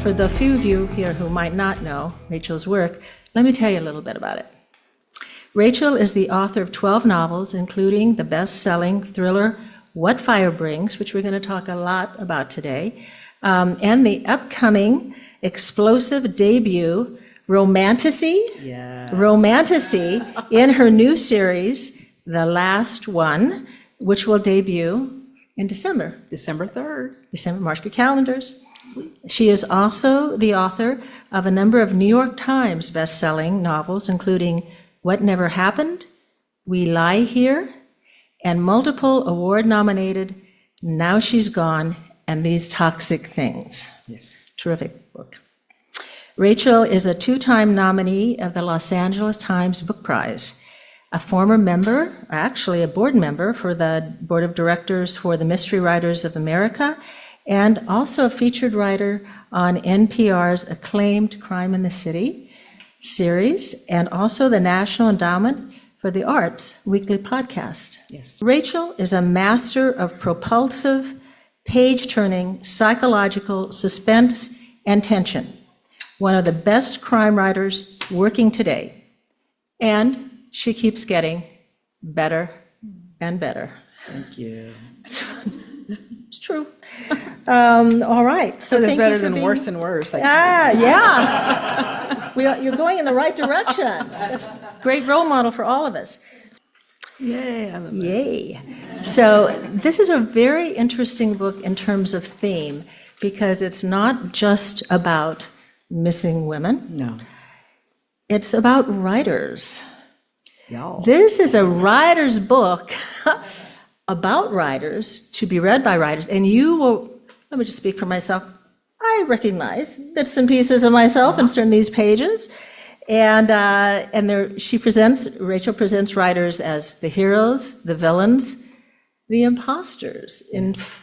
for the few of you here who might not know Rachel's work, let me tell you a little bit about it. Rachel is the author of 12 novels, including the best-selling thriller What Fire Brings, which we're going to talk a lot about today, and the upcoming explosive debut, Romantasy, in her new series, The Last One, which will debut in December. December 3rd. December, mark your calendars. She is also the author of a number of New York Times best-selling novels, including What Never Happened, We Lie Here, and multiple award-nominated Now She's Gone and These Toxic Things. Yes. Terrific book. Rachel is a two-time nominee of the Los Angeles Times Book Prize, a former member, actually a board member for the Board of Directors for the Mystery Writers of America, and also a featured writer on NPR's acclaimed Crime in the City series, and also the National Endowment for the Arts weekly podcast. Yes. Rachel is a master of propulsive, page-turning, psychological suspense and tension, one of the best crime writers working today. And she keeps getting better and better. Thank you. It's true. All right. So It's thank better you for than being... worse and worse. Yeah. You're going in the right direction. That's a great role model for all of us. Yay. I love that. Yay. So this is a very interesting book in terms of theme, because it's not just about missing women. No. It's about writers. Y'all. This is a writer's book about writers, to be read by writers, and you will, let me just speak for myself, I recognize bits and pieces of myself in certain these pages, and Rachel presents writers as the heroes, the villains, the imposters,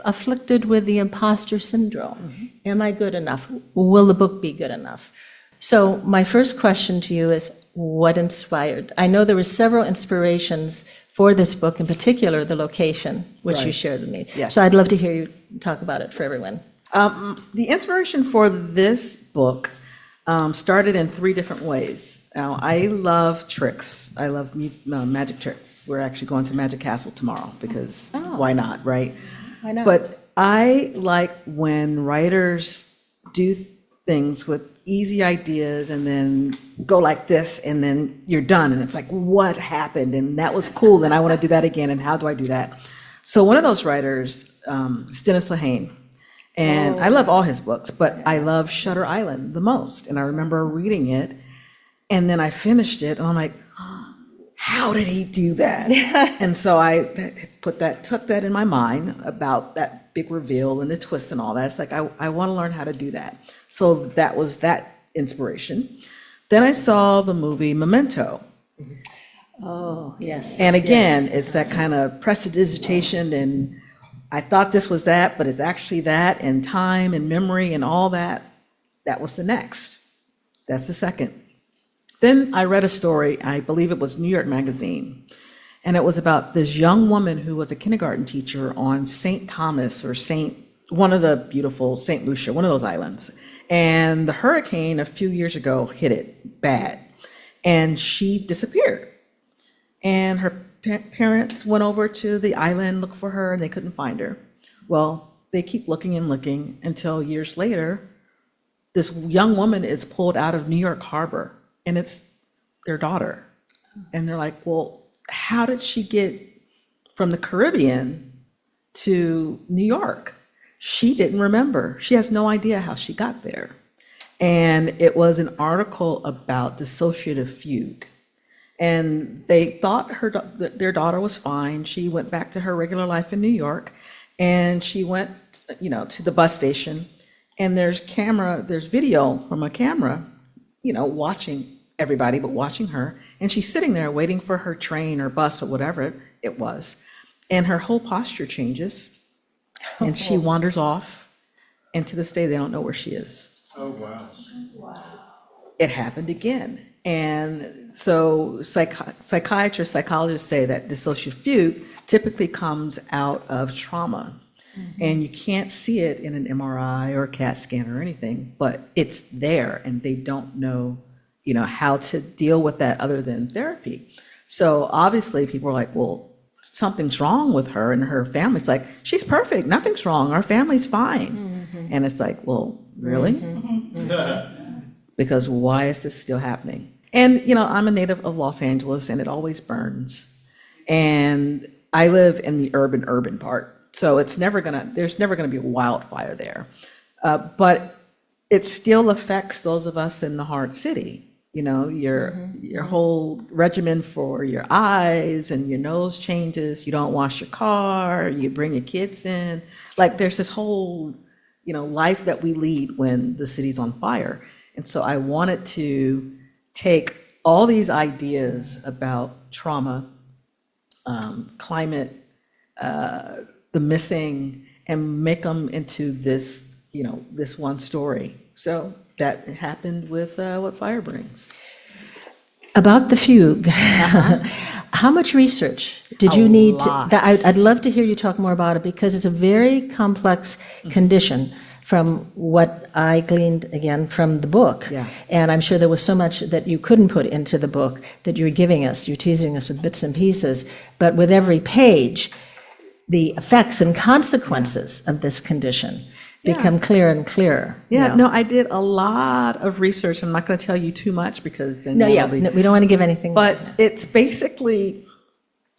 afflicted with the imposter syndrome. Am I good enough? Will the book be good enough? So my first question to you is, what inspired? I know there were several inspirations for this book, in particular the location, which you Right. shared with me. Yes. So I'd love to hear you talk about it for everyone. The inspiration for this book started in three different ways. Now, I love tricks. I love magic tricks. We're actually going to Magic Castle tomorrow because why not, right? I know. But I like when writers do things with easy ideas and then go like this and then you're done. And it's like, what happened? And that was cool. And I want to do that again. And how do I do that? So one of those writers, Dennis Lehane, and I love all his books, but I love Shutter Island the most. And I remember reading it, and then I finished it, and I'm like, how did he do that? And so I took that in my mind about that big reveal and the twist and all that. It's like, I want to learn how to do that. So that was that inspiration. Then I saw the movie Memento. Oh, yes. And again, it's that kind of prestidigitation, and I thought this was that, but it's actually that, and time and memory and all that. That was the next. That's the second. Then I read a story, I believe it was New York Magazine, and it was about this young woman who was a kindergarten teacher on St. Thomas or one of the beautiful St. Lucia, one of those islands. And the hurricane a few years ago hit it bad, and she disappeared. And her parents went over to the island, looked for her, and they couldn't find her. Well, they keep looking and looking until years later, this young woman is pulled out of New York Harbor, and it's their daughter. And they're like, well, how did she get from the Caribbean to New York? She didn't remember. She has no idea how she got there. And it was an article about dissociative fugue. And they thought their daughter was fine. She went back to her regular life in New York, and she went, to the bus station, and there's video from a camera, watching everybody, but watching her. And she's sitting there waiting for her train or bus or whatever it was. And her whole posture changes, and she wanders off. And to this day, they don't know where she is. Oh, wow. It happened again. And so psychiatrists, psychologists say that dissociative fugue typically comes out of trauma. And you can't see it in an MRI or a CAT scan or anything, but it's there, and they don't know, how to deal with that other than therapy. So obviously people are like, well, something's wrong with her and her family. It's like, she's perfect, nothing's wrong, our family's fine. And it's like, well, really? Because why is this still happening? And, I'm a native of Los Angeles, and it always burns. And I live in the urban part. So there's never gonna be a wildfire there. But it still affects those of us in the hard city. Your whole regimen for your eyes and your nose changes. You don't wash your car, you bring your kids in. Like, there's this whole, life that we lead when the city's on fire. And so I wanted to take all these ideas about trauma, climate, the missing, and make them into this, this one story. So that happened with What Fire Brings. About the fugue, how much research did you need to? I'd love to hear you talk more about it, because it's a very complex condition from what I gleaned, again, from the book. Yeah. And I'm sure there was so much that you couldn't put into the book that you're giving us. You're teasing us with bits and pieces. But with every page, the effects and consequences of this condition become clearer and clearer. Yeah, no, I did a lot of research. I'm not going to tell you too much, because then we don't want to give anything. But it's basically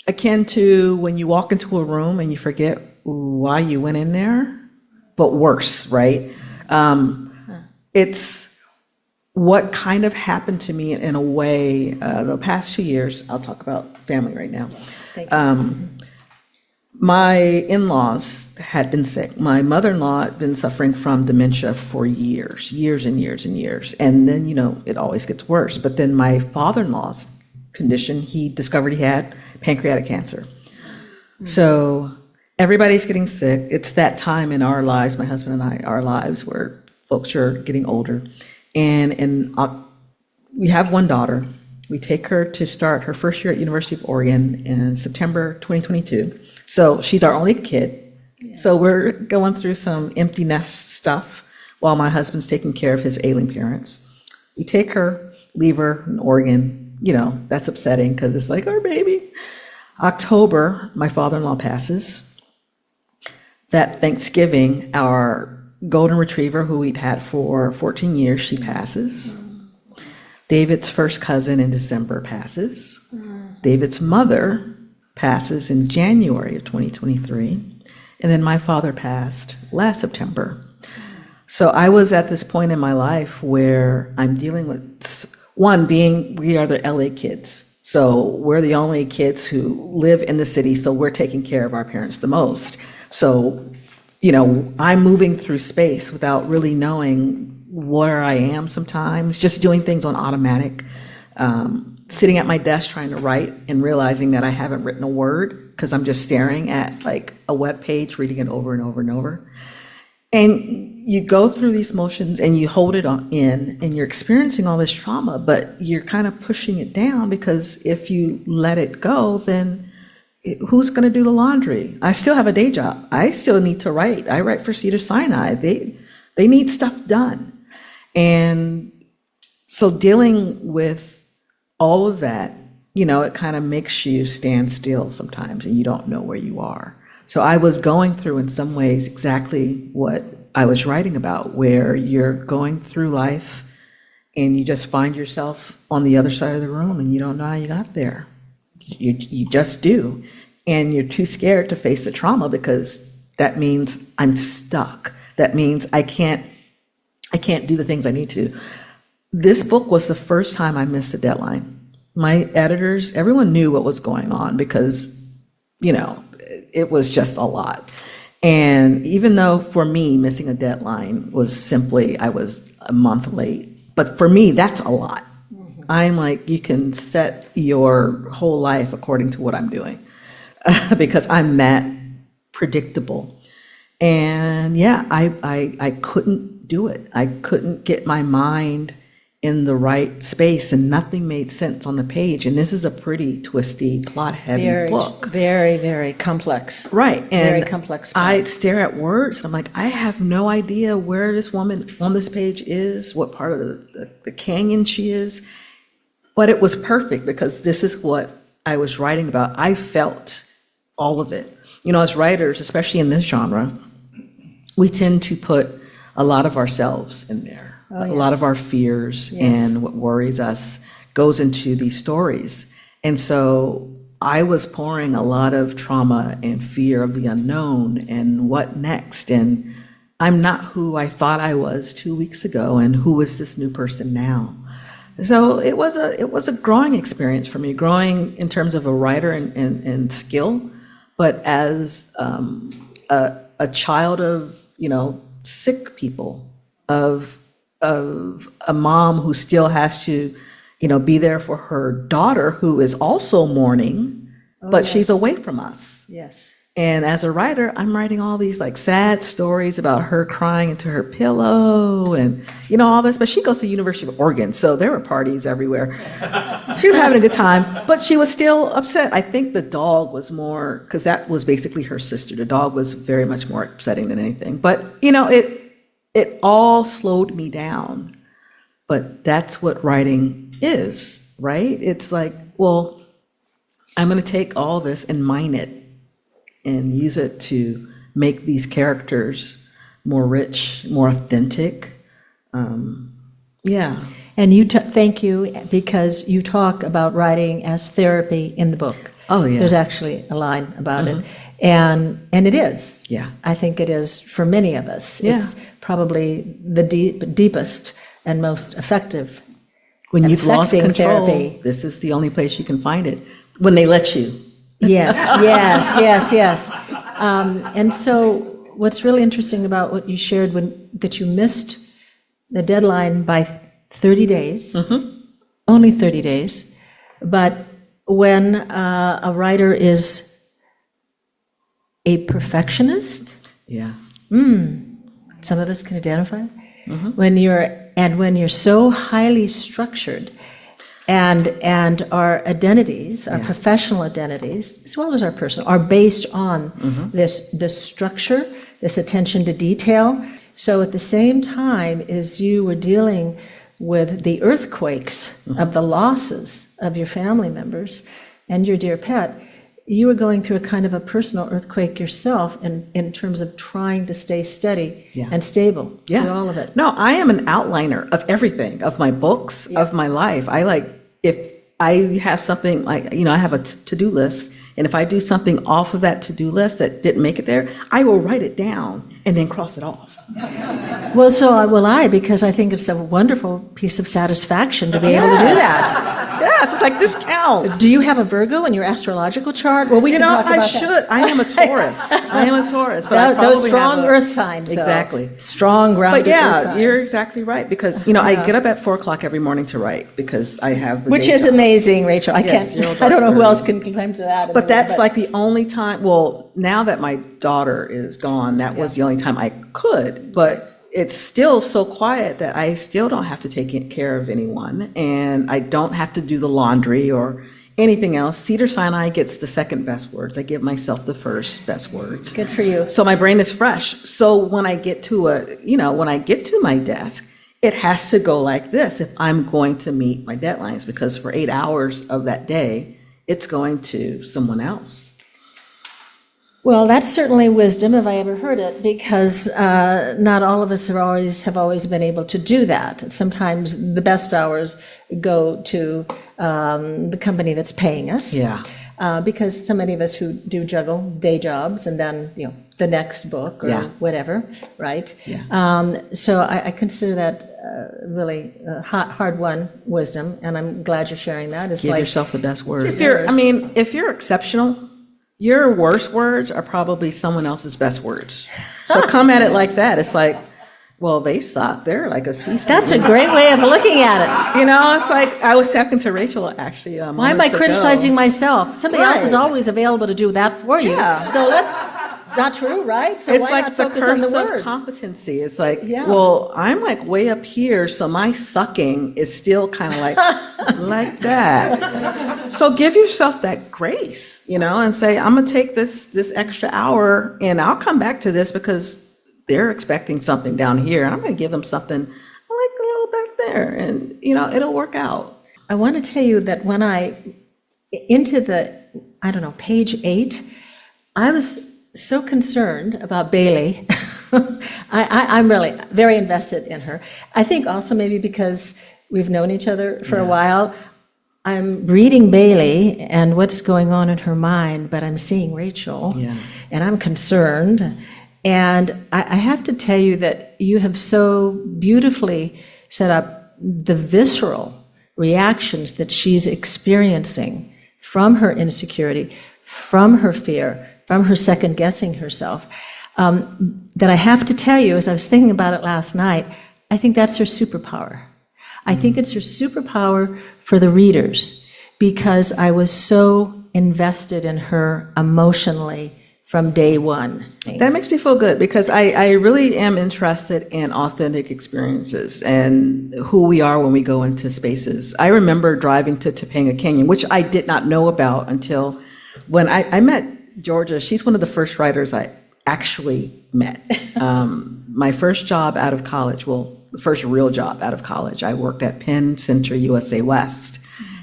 akin to when you walk into a room and you forget why you went in there, but worse, right? It's what kind of happened to me in a way the past 2 years. I'll talk about family right now. Thank you. My in-laws had been sick. My mother-in-law had been suffering from dementia for years and years and years. And then, it always gets worse. But then my father-in-law's condition, he discovered he had pancreatic cancer. So everybody's getting sick. It's that time in our lives, my husband and I, our lives, where folks are getting older. And we have one daughter. We take her to start her first year at University of Oregon in September 2022. So she's our only kid. Yeah. So we're going through some empty nest stuff while my husband's taking care of his ailing parents. We take her, leave her in Oregon. That's upsetting, because it's like our baby. October, my father-in-law passes. That Thanksgiving, our golden retriever, who we'd had for 14 years, she passes. David's first cousin in December passes. David's mother passes in January of 2023. And then my father passed last September. So I was at this point in my life where I'm dealing with, we are the LA kids. So we're the only kids who live in the city, so we're taking care of our parents the most. So, I'm moving through space without really knowing where I am sometimes, just doing things on automatic, sitting at my desk trying to write and realizing that I haven't written a word because I'm just staring at like a web page, reading it over and over and over. And you go through these motions and you hold it in, and you're experiencing all this trauma, but you're kind of pushing it down, because if you let it go, then who's going to do the laundry? I still have a day job. I still need to write. I write for Cedars-Sinai. They need stuff done. And so dealing with all of that, it kind of makes you stand still sometimes, and you don't know where you are. So I was going through, in some ways, exactly what I was writing about, where you're going through life and you just find yourself on the other side of the room and you don't know how you got there. You just do. And you're too scared to face the trauma, because that means I'm stuck. That means I can't do the things I need to. This book was the first time I missed a deadline. My editors, everyone knew what was going on, because, it was just a lot. And even though for me, missing a deadline was simply, I was a month late, but for me, that's a lot. I'm like, you can set your whole life according to what I'm doing, because I'm that predictable. And yeah, I couldn't do it. I couldn't get my mind in the right space and nothing made sense on the page. And this is a pretty twisty, plot-heavy book. Very, very complex. Right. And very complex plot. I stare at words and I'm like, I have no idea where this woman on this page is, what part of the canyon she is. But it was perfect because this is what I was writing about. I felt all of it. You know, as writers, especially in this genre, we tend to put a lot of ourselves in there. A lot of our fears and what worries us goes into these stories. And so I was pouring a lot of trauma and fear of the unknown and what next. And I'm not who I thought I was 2 weeks ago, and who is this new person now? So it was a growing experience for me, growing in terms of a writer and skill, but as a child of, you know, sick people, of a mom who still has to, you know, be there for her daughter who is also mourning, but she's away from us. Yes. And as a writer, I'm writing all these like sad stories about her crying into her pillow and, you know, all this. But she goes to the University of Oregon, so there were parties everywhere. She was having a good time, but she was still upset. I think the dog was more, because that was basically her sister. The dog was very much more upsetting than anything. But, you know, it all slowed me down. But that's what writing is, right? It's like, well, I'm going to take all this and mine it and use it to make these characters more rich, more authentic. Yeah. And thank you, because you talk about writing as therapy in the book. Oh, yeah. There's actually a line about it. And it is. Yeah. I think it is for many of us. Yeah. It's probably the deepest and most effective. When you've lost affecting control, therapy. this is the only place you can find it. When they let you. Yes. And so what's really interesting about what you shared, that you missed the deadline by 30 days, only 30 days, but when a writer is a perfectionist, Yeah. some of us can identify, when you're so highly structured, and our identities, our professional identities, as well as our personal, are based on this structure, this attention to detail. So at the same time as you were dealing with the earthquakes of the losses of your family members and your dear pet, you were going through a kind of a personal earthquake yourself in terms of trying to stay steady and stable through all of it. No, I am an outliner of everything, of my books, of my life. If I have something like, you know, I have a to-do list, and if I do something off of that to-do list that didn't make it there, I will write it down and then cross it off. Well, so will I, because I think it's a wonderful piece of satisfaction to be able to do that. Yes, it's like this counts. Do you have a Virgo in your astrological chart? Well, we can talk about I should. I am a Taurus. I am a Taurus. But I those probably strong have earth signs, though. Exactly. Strong, grounded But earth yeah, signs. you're exactly right, because, you know, I get up at 4 o'clock every morning to write because I have the Which day is job. amazing, Rachel. Yes, you're I don't know who right. else can claim to that. But that's like the only time, well, now that my daughter is gone, that was the only time I could, but it's still so quiet that I still don't have to take care of anyone, and I don't have to do the laundry or anything else. Cedar Sinai gets the second best words. I give myself the first best words. Good for you. So my brain is fresh. So when I get to when I get to my desk, it has to go like this if I'm going to meet my deadlines, because for 8 hours of that day, it's going to someone else. Well, that's certainly wisdom, if I ever heard it, because not all of us have always been able to do that. Sometimes the best hours go to the company that's paying us. Yeah. Because so many of us who do juggle day jobs and then, you know, the next book or whatever, right? Yeah. So I consider that really hard-won wisdom, and I'm glad you're sharing that. It's Give like yourself the best word. Yours. If you're exceptional, your worst words are probably someone else's best words. So come at it like that. It's like, well, they suck. They're like a C student. That's a great way of looking at it. You know, it's like, I was talking to Rachel actually. Why am I criticizing myself? Somebody else is Right. always available to do that for you. Yeah. So not true, right? So It's why like not the focus on the curse of words? competency. It's like, Yeah. well, I'm like way up here, so my sucking is still kind of like that. So give yourself that grace, and say, I'm gonna take this extra hour, and I'll come back to this because they're expecting something down here, and I'm gonna give them something like a little back there, and it'll work out. I want to tell you that when into the, I don't know, page 8, I was so concerned about Bailey. I'm really very invested in her. I think also maybe because we've known each other for a while, I'm reading Bailey and what's going on in her mind, but I'm seeing Rachel, and I'm concerned. And I have to tell you that you have so beautifully set up the visceral reactions that she's experiencing from her insecurity, from her fear, from her second guessing herself, that I have to tell you, as I was thinking about it last night, I think that's her superpower. I think it's her superpower for the readers, because I was so invested in her emotionally from day one. That makes me feel good, because I really am interested in authentic experiences and who we are when we go into spaces. I remember driving to Topanga Canyon, which I did not know about until when I met Georgia. She's one of the first writers I actually met. My first job out of college, well, the first real job out of college, I worked at Penn Center USA West.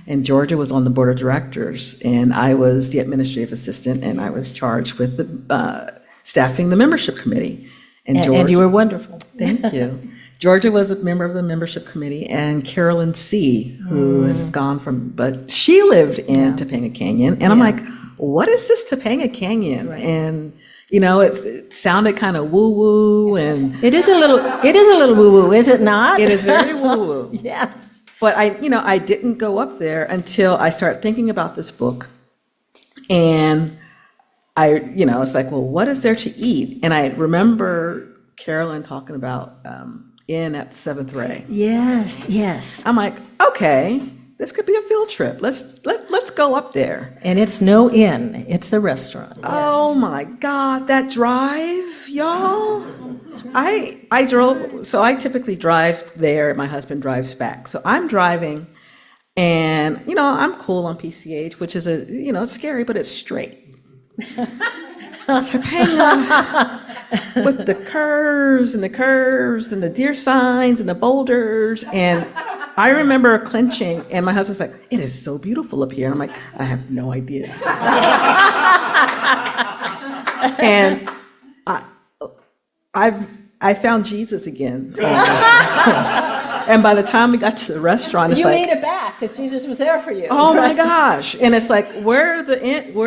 And Georgia was on the board of directors, and I was the administrative assistant, and I was charged with staffing the membership committee. And you were wonderful. Thank you. Georgia was a member of the membership committee, and Carolyn C., who has gone but she lived in Topanga Canyon, and I'm like, what is this Topanga Canyon? Right. And it sounded kind of woo-woo, and It is a little woo-woo, is it not? it is very woo-woo. Yes. But I didn't go up there until I started thinking about this book. And it's like, well, what is there to eat? And I remember Carolyn talking about Inn at the Seventh Ray. Yes, yes. I'm like, okay, this could be a field trip. Let's go up there. And it's no inn, it's the restaurant. Oh my God, that drive, y'all. I drove, so I typically drive there, my husband drives back. So I'm driving, and I'm cool on PCH, which is it's scary, but it's straight. Topanga with the curves and the deer signs and the boulders, and I remember clenching, and my husband's like, it is so beautiful up here. And I'm like, I have no idea. And I found Jesus again. And by the time we got to the restaurant, it's You like, made it back because Jesus was there for you. oh my gosh. And it's like, where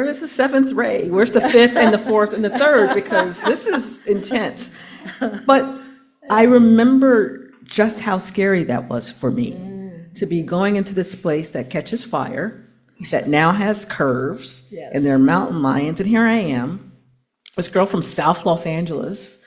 is the seventh ray? Where's the fifth and the fourth and the third? Because this is intense. But I remember just how scary that was for me, to be going into this place that catches fire, that now has curves, Yes. and there are mountain lions. And here I am, this girl from South Los Angeles,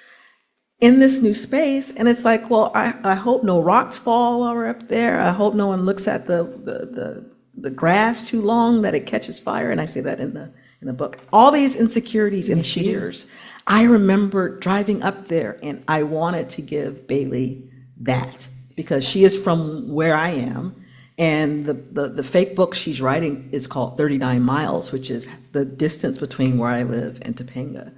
in this new space, and it's like, well, I hope no rocks fall while we're up there. I hope no one looks at the grass too long that it catches fire. And I say that in the book. All these insecurities and fears. I remember driving up there, and I wanted to give Bailey that, because she is from where I am, and the fake book she's writing is called 39 Miles, which is the distance between where I live and Topanga.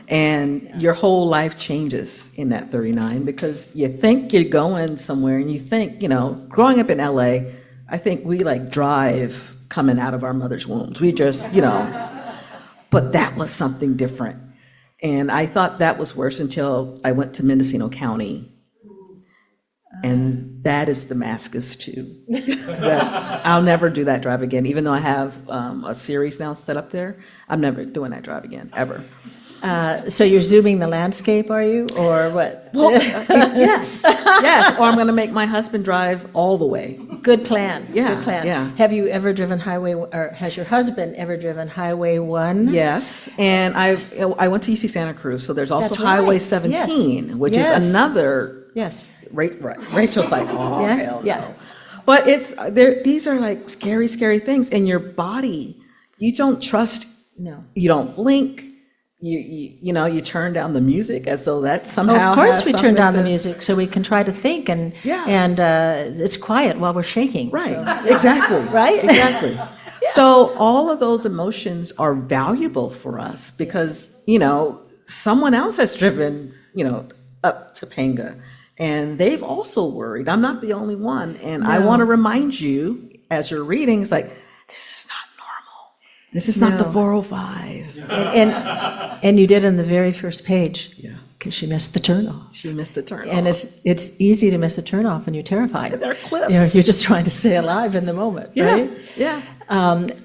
And your whole life changes in that 39, because you think you're going somewhere, and you think, growing up in LA, I think we drive coming out of our mother's wombs. We just, but that was something different. And I thought that was worse until I went to Mendocino County. And that is Damascus too. I'll never do that drive again, even though I have a series now set up there. I'm never doing that drive again, ever. So you're zooming the landscape, are you, or what? Well, yes, or I'm going to make my husband drive all the way. Good plan. Yeah, Good plan. yeah. Have you ever driven or has your husband ever driven Highway 1? Yes, and I went to UC Santa Cruz, so there's also That's Highway right. 17, Yes. which Yes. is another. Yes. Right. Rachel's like, oh, Yeah, hell no. yeah. But these are scary things, and your body, you don't trust. No. You don't blink. you turn down the music as though that Oh, somehow of course has we turn something down the to- music so we can try to think and Yeah. it's quiet while we're shaking. Right, so- exactly. Right? Exactly. So all of those emotions are valuable for us because, someone else has driven, up to Panga and they've also worried. I'm not the only one. And I No. want to remind you as you're reading, it's like, this is not normal. This is not the No. 405. And you did on the very first page. Yeah. Because she missed the turnoff. She missed the turn. And it's easy to miss a turnoff when you're terrified. They're cliffs. You're just trying to stay alive in the moment, Yeah, right? yeah.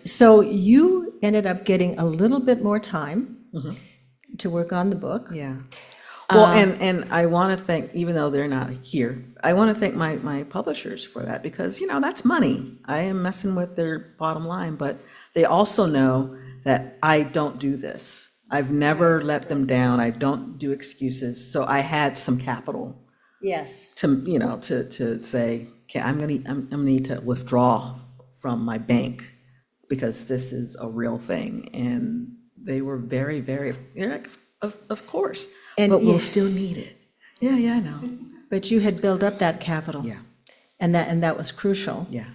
So you ended up getting a little bit more time to work on the book. Yeah. Well, and I want to thank, even though they're not here, I want to thank my publishers for that because, that's money. I am messing with their bottom line, but they also know that I don't do this. I've never let them down. I don't do excuses. So I had some capital Yes. to say, okay, I'm gonna need to withdraw from my bank because this is a real thing. And they were very, very, like, of course, And but we'll yeah. still need it. Yeah, I know. But you had built up that capital. Yeah, And that was crucial. yeah.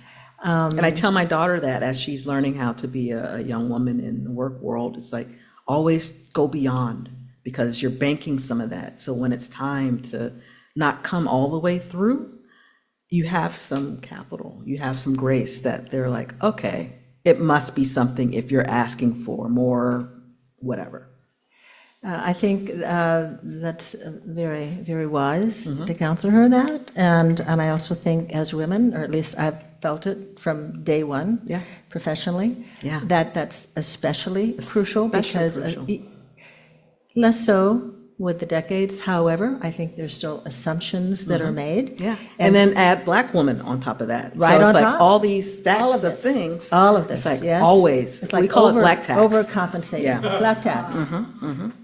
And I tell my daughter that as she's learning how to be a young woman in the work world, it's like, always go beyond because you're banking some of that. So when it's time to not come all the way through, you have some capital, you have some grace that they're like, okay, it must be something if you're asking for more, whatever. I think that's very, very wise to counsel her that. And I also think as women, or at least I've felt it from day one, Yeah. professionally, Yeah. that's especially crucial because crucial. Less so with the decades. However, I think there's still assumptions that are made. Yeah, and then add Black woman on top of that. Right so on it's like top. all these stacks All of this. things. All of this, It's like yes. always. It's like we call it black tax. Overcompensating. Yeah. Black tax.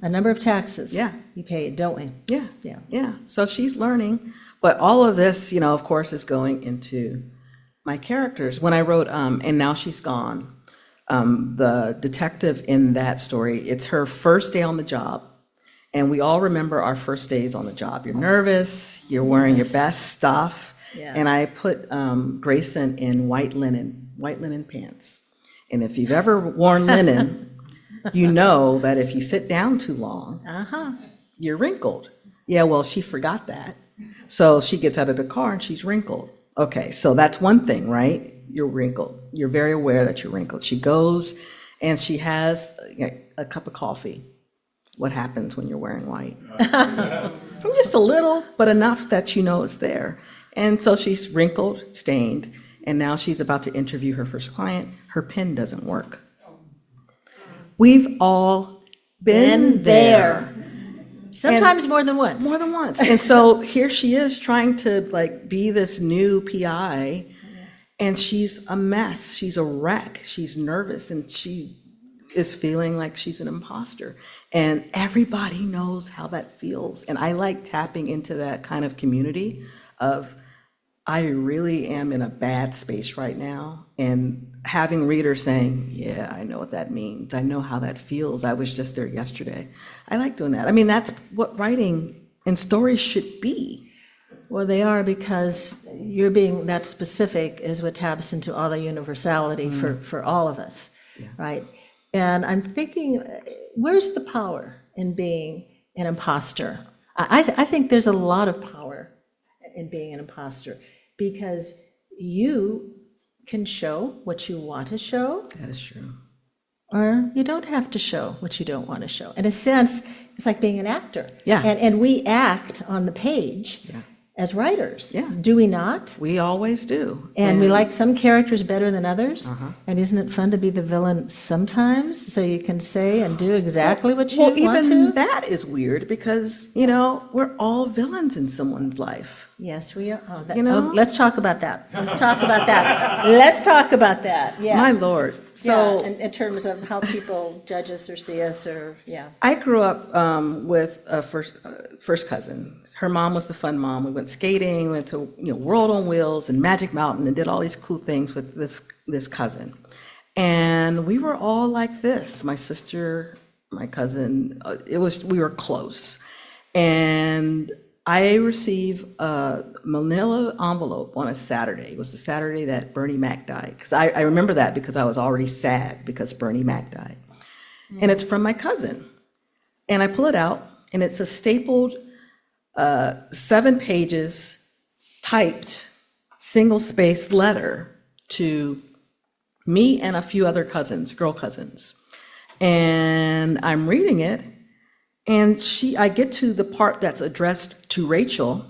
A number of taxes. Yeah. We pay, don't we? Yeah, Yeah. yeah. So she's learning, but all of this, of course, is going into my characters. When I wrote, and now she's gone, the detective in that story, it's her first day on the job. And we all remember our first days on the job. You're nervous, you're wearing your best stuff. Yeah. And I put Grayson in white linen pants. And if you've ever worn linen, you know that if you sit down too long, you're wrinkled. Yeah, well, she forgot that. So she gets out of the car and she's wrinkled. Okay, so that's one thing, right? You're wrinkled. You're very aware that you're wrinkled. She goes and she has a cup of coffee. What happens when you're wearing white? Just a little, but enough that you know it's there. And so she's wrinkled, stained, and now she's about to interview her first client. Her pen doesn't work. We've all been there. Sometimes more than once. More than once. And so here she is trying to be this new PI, and she's a mess. She's a wreck. She's nervous, and she is feeling like she's an imposter. And everybody knows how that feels. And I like tapping into that kind of community of, I really am in a bad space right now. And having readers saying, yeah, I know what that means. I know how that feels. I was just there yesterday. I like doing that. I mean, that's what writing and stories should be. Well, they are, because you're being that specific is what taps into all the universality for all of us, right? And I'm thinking, where's the power in being an imposter? I think there's a lot of power in being an imposter, because you can show what you want to show, That is true. or you don't have to show what you don't want to show. In a sense, it's like being an actor. Yeah. And we act on the page Yeah. as writers. Yeah. Do we not? We always do. And we like some characters better than others. Uh-huh. And isn't it fun to be the villain sometimes, so you can say and do exactly what you Well, want even to? that is weird because, we're all villains in someone's life. Yes, we are. Oh, let's talk about that. Let's talk about that. Let's talk about that. Yes. My Lord. So in terms of how people judge us or see us, or I grew up with a first cousin. Her mom was the fun mom. We went skating, went to World on Wheels and Magic Mountain, and did all these cool things with this cousin. And we were all like this. My sister, my cousin, we were close. And I received a manila envelope on a Saturday. It was the Saturday that Bernie Mac died. Because I remember that because I was already sad because Bernie Mac died. And it's from my cousin. And I pull it out, and it's a stapled 7 pages, typed, single-spaced letter to me and a few other cousins, girl cousins. And I'm reading it, and I get to the part that's addressed to Rachel,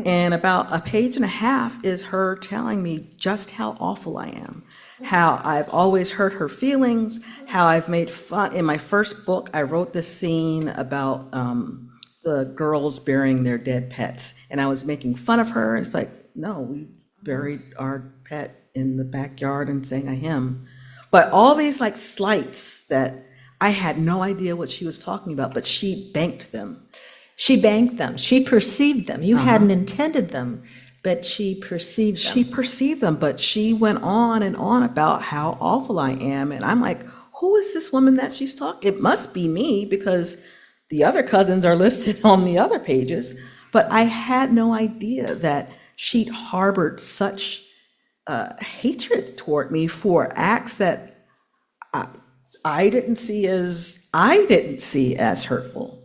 and about a page and a half is her telling me just how awful I am, how I've always hurt her feelings, how I've made fun. In my first book, I wrote this scene about the girls burying their dead pets, and I was making fun of her. It's like, no, we buried our pet in the backyard and sang a hymn. But all these like slights that I had no idea what she was talking about, but she banked them. She banked them. She perceived them. You hadn't intended them, but she perceived them. She perceived them, but she went on and on about how awful I am. And I'm like, who is this woman that she's talking? It must be me because the other cousins are listed on the other pages. But I had no idea that she'd harbored such hatred toward me for acts that I didn't see as hurtful.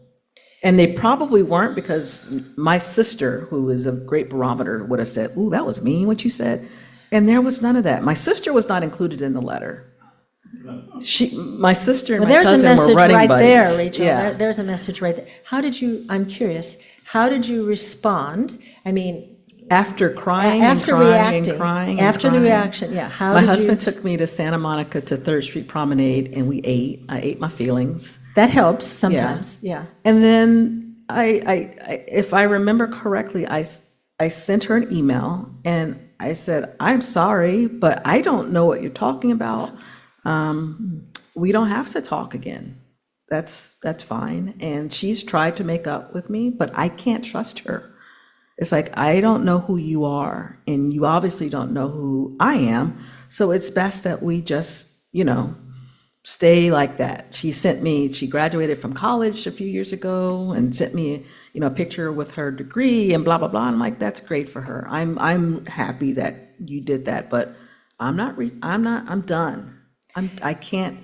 And they probably weren't, because my sister, who is a great barometer, would have said, ooh, that was mean what you said. And there was none of that. My sister was not included in the letter. My sister and my cousin were running buddies. There's a message right there, Rachel. Yeah. There's a message right there. I'm curious, how did you respond? I mean, after crying after and crying reacting, and crying. after and the crying. reaction, yeah. How My did husband you, took me to Santa Monica to 3rd Street Promenade, and we ate. I ate my feelings. that helps sometimes, yeah. And then I if I remember correctly, I sent her an email, and I said, I'm sorry, but I don't know what you're talking about. We don't have to talk again. That's fine. And she's tried to make up with me, but I can't trust her. It's like, I don't know who you are, and you obviously don't know who I am. So it's best that we just, stay like that. She graduated from college a few years ago and sent me, a picture with her degree and blah, blah, blah. And I'm like, that's great for her. I'm happy that you did that, but I'm done. I can't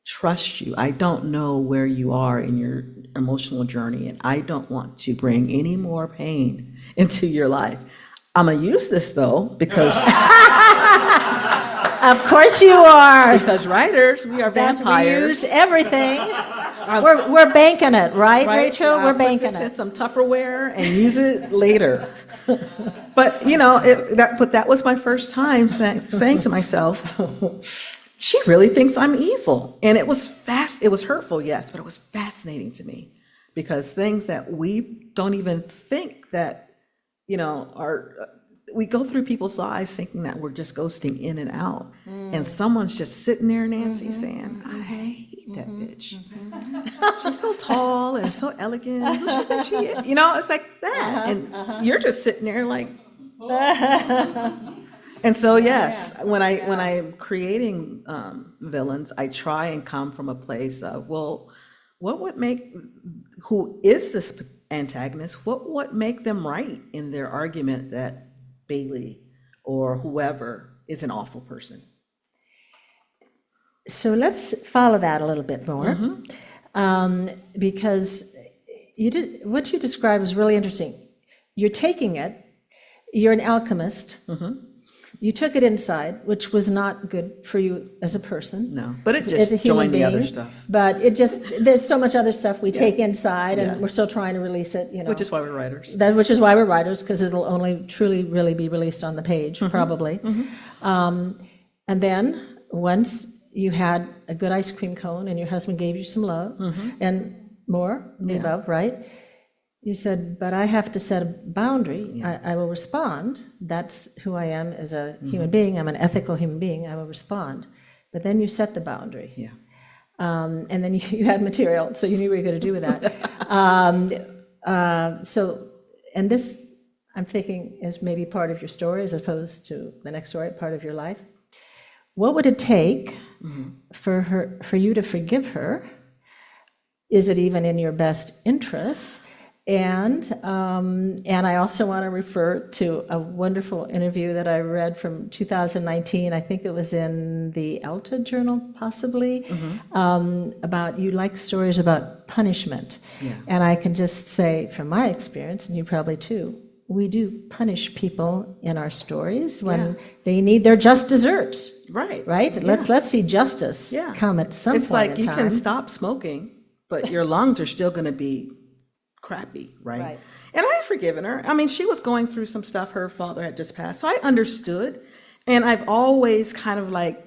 trust you. I don't know where you are in your emotional journey, and I don't want to bring any more pain into your life. I'm gonna use this though, because Of course you are. because writers, we are That's, we vampires. use everything. We're banking it, right, Right? Rachel? I'll We're put banking this in it. some Tupperware and use it later. But that was my first time saying to myself, she really thinks I'm evil. And it was it was hurtful, yes, but it was fascinating to me, because things that we don't even think that, we go through people's lives thinking that we're just ghosting in and out. And someone's just sitting there, Nancy, saying, I hate that bitch. She's so tall and so elegant. Who she think she is? It's like that. And you're just sitting there like, and so, yes, when I'm creating villains, I try and come from a place of, well, who is this antagonist? What would make them right in their argument that Bailey or whoever is an awful person? So let's follow that a little bit more, because what you described was really interesting. You're taking it, you're an alchemist, you took it inside, which was not good for you as a person. No, but it as just a human joined the other being. stuff. But there's so much other stuff we take inside, and Yeah. we're still trying to release it, Which is why we're writers. which is why we're writers, because it'll only truly, really be released on the page, probably. And then, once you had a good ice cream cone and your husband gave you some love, and more, the above, right? You said, but I have to set a boundary. I will respond. That's who I am as a human being. I'm an ethical human being. I will respond. But then you set the boundary. Yeah. And then you had material, so you knew what you were going to do with that. And this, I'm thinking, is maybe part of your story as opposed to the next story, part of your life. What would it take for you to forgive her is it even in your best interests? And I also want to refer to a wonderful interview that I read from 2019. I think it was in the Alta Journal, possibly, about you like stories about punishment. Yeah. And I can just say, from my experience, and you probably too, we do punish people in our stories when they need their just desserts. Right. Right? Yeah. Let's see justice come at some It's point like in you time. can stop smoking, but your lungs are still going to be crappy, right? Right. And I have forgiven her. I mean, she was going through some stuff. Her father had just passed, so I understood. And I've always kind of like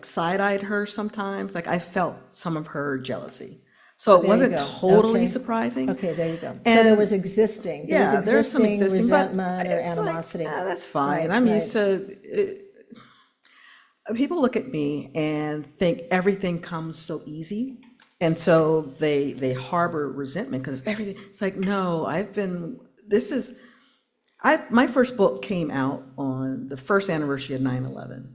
side-eyed her sometimes. Like I felt some of her jealousy. So it There you wasn't go. totally Okay. surprising. Okay, there you go. So And- there was existing. There was there's some existing resentment but or it's like, animosity. that's fine. Right, I'm right. used to. People look at me and think everything comes so easy, and so they harbor resentment because everything. It's like no, my first book came out on the first anniversary of 9/11.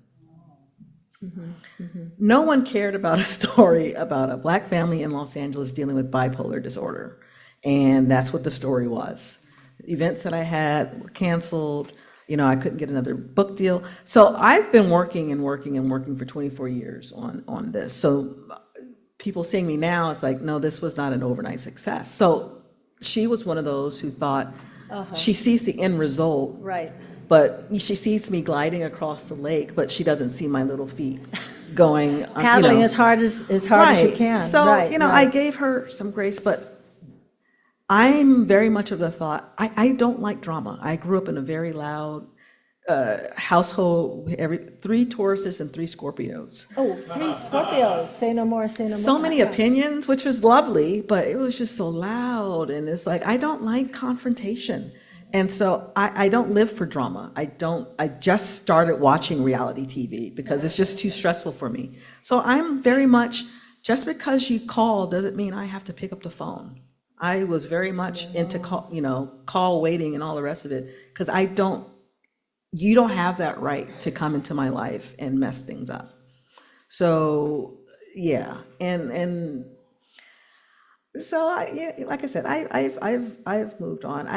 No one cared about a story about a Black family in Los Angeles dealing with bipolar disorder. And that's what the story was. Events that I had were canceled. I couldn't get another book deal. So I've been working and working and working for 24 years on this. So people seeing me now, it's like, no, this was not an overnight success. So she was one of those who thought she sees the end result. Right. But she sees me gliding across the lake, but she doesn't see my little feet going. Paddling as hard as you can. So, right, I right. gave her some grace, but I'm very much of the thought, I don't like drama. I grew up in a very loud household, 3 Tauruses and 3 Scorpios. Oh, 3 Scorpios. Say no more, say no more. So many opinions, which was lovely, but it was just so loud. And it's like, I don't like confrontation. And so I don't live for drama. I just started watching reality TV because it's just too stressful for me. So I'm very much, just because you call doesn't mean I have to pick up the phone. I was very much into call waiting and all the rest of it, because you don't have that right to come into my life and mess things up. So yeah, and so like I said, I've moved on.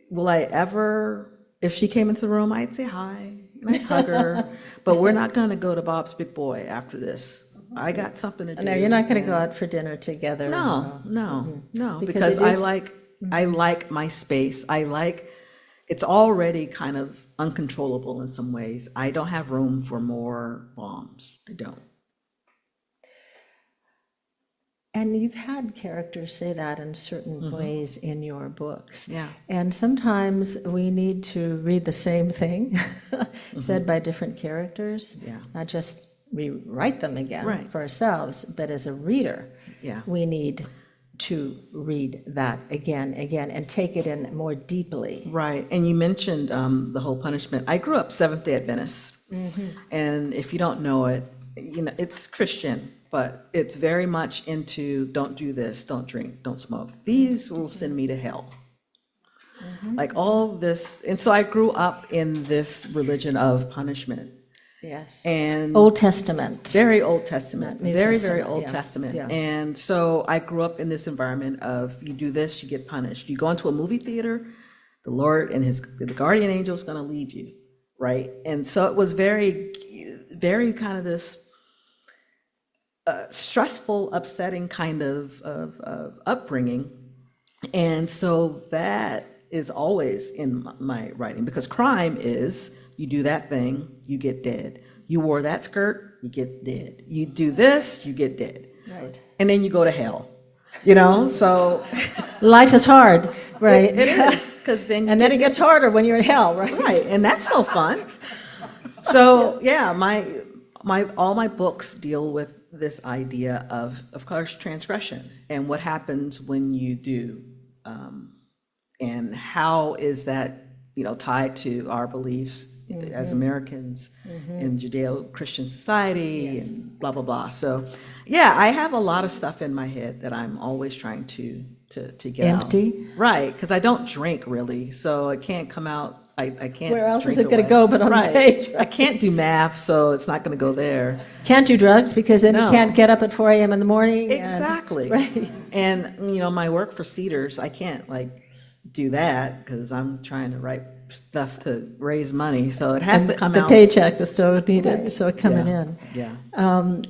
Will I ever, if she came into the room, I'd say hi and I'd hug her, but we're not going to go to Bob's Big Boy after this. I got something to do. No, you're not going to go out for dinner together. No, Because because it is- I like my space. It's already kind of uncontrollable in some ways. I don't have room for more bombs. I don't. And you've had characters say that in certain ways in your books. Yeah. And sometimes we need to read the same thing said by different characters, Yeah. not just rewrite them again Right. for ourselves, but as a reader, Yeah. we need to read that again, and take it in more deeply. Right. And you mentioned the whole punishment. I grew up Seventh-day Adventist. And if you don't know it, it's Christian, but it's very much into don't do this, don't drink, don't smoke. These will send me to hell. Like all this. And so I grew up in this religion of punishment. Yes. And Old Testament. very Old Testament, New very Testament, Old yeah, Testament. yeah. And so I grew up in this environment of you do this, you get punished. You go into a movie theater, the Lord and the guardian angel is going to leave you, right? And so it was very, very kind of this stressful, upsetting kind of upbringing. And so that is always in my writing, because crime is you do that thing, you get dead. You wore that skirt, you get dead. You do this, you get dead. Right. And then you go to hell, so. Life is hard, right? It is, because then. And then it gets harder when you're in hell, right? Right, and that's no fun. So, yeah, all my books deal with this idea of course, transgression and what happens when you do. And how is that, tied to our beliefs as Americans in Judeo-Christian society and blah, blah, blah. So, yeah, I have a lot of stuff in my head that I'm always trying to get Empty? out. Right, because I don't drink really, so it can't come out I can't. Where else is drink it gonna away. go but on the Right. page, I right? can't do math, so it's not going to go there. Can't do drugs because then you No. can't get up at 4 a.m. in the morning. Exactly. Right. And, my work for Cedars, I can't do that because I'm trying to write stuff to raise money. So it has And to come the out. paycheck is still needed, so it coming Yeah. in. Yeah.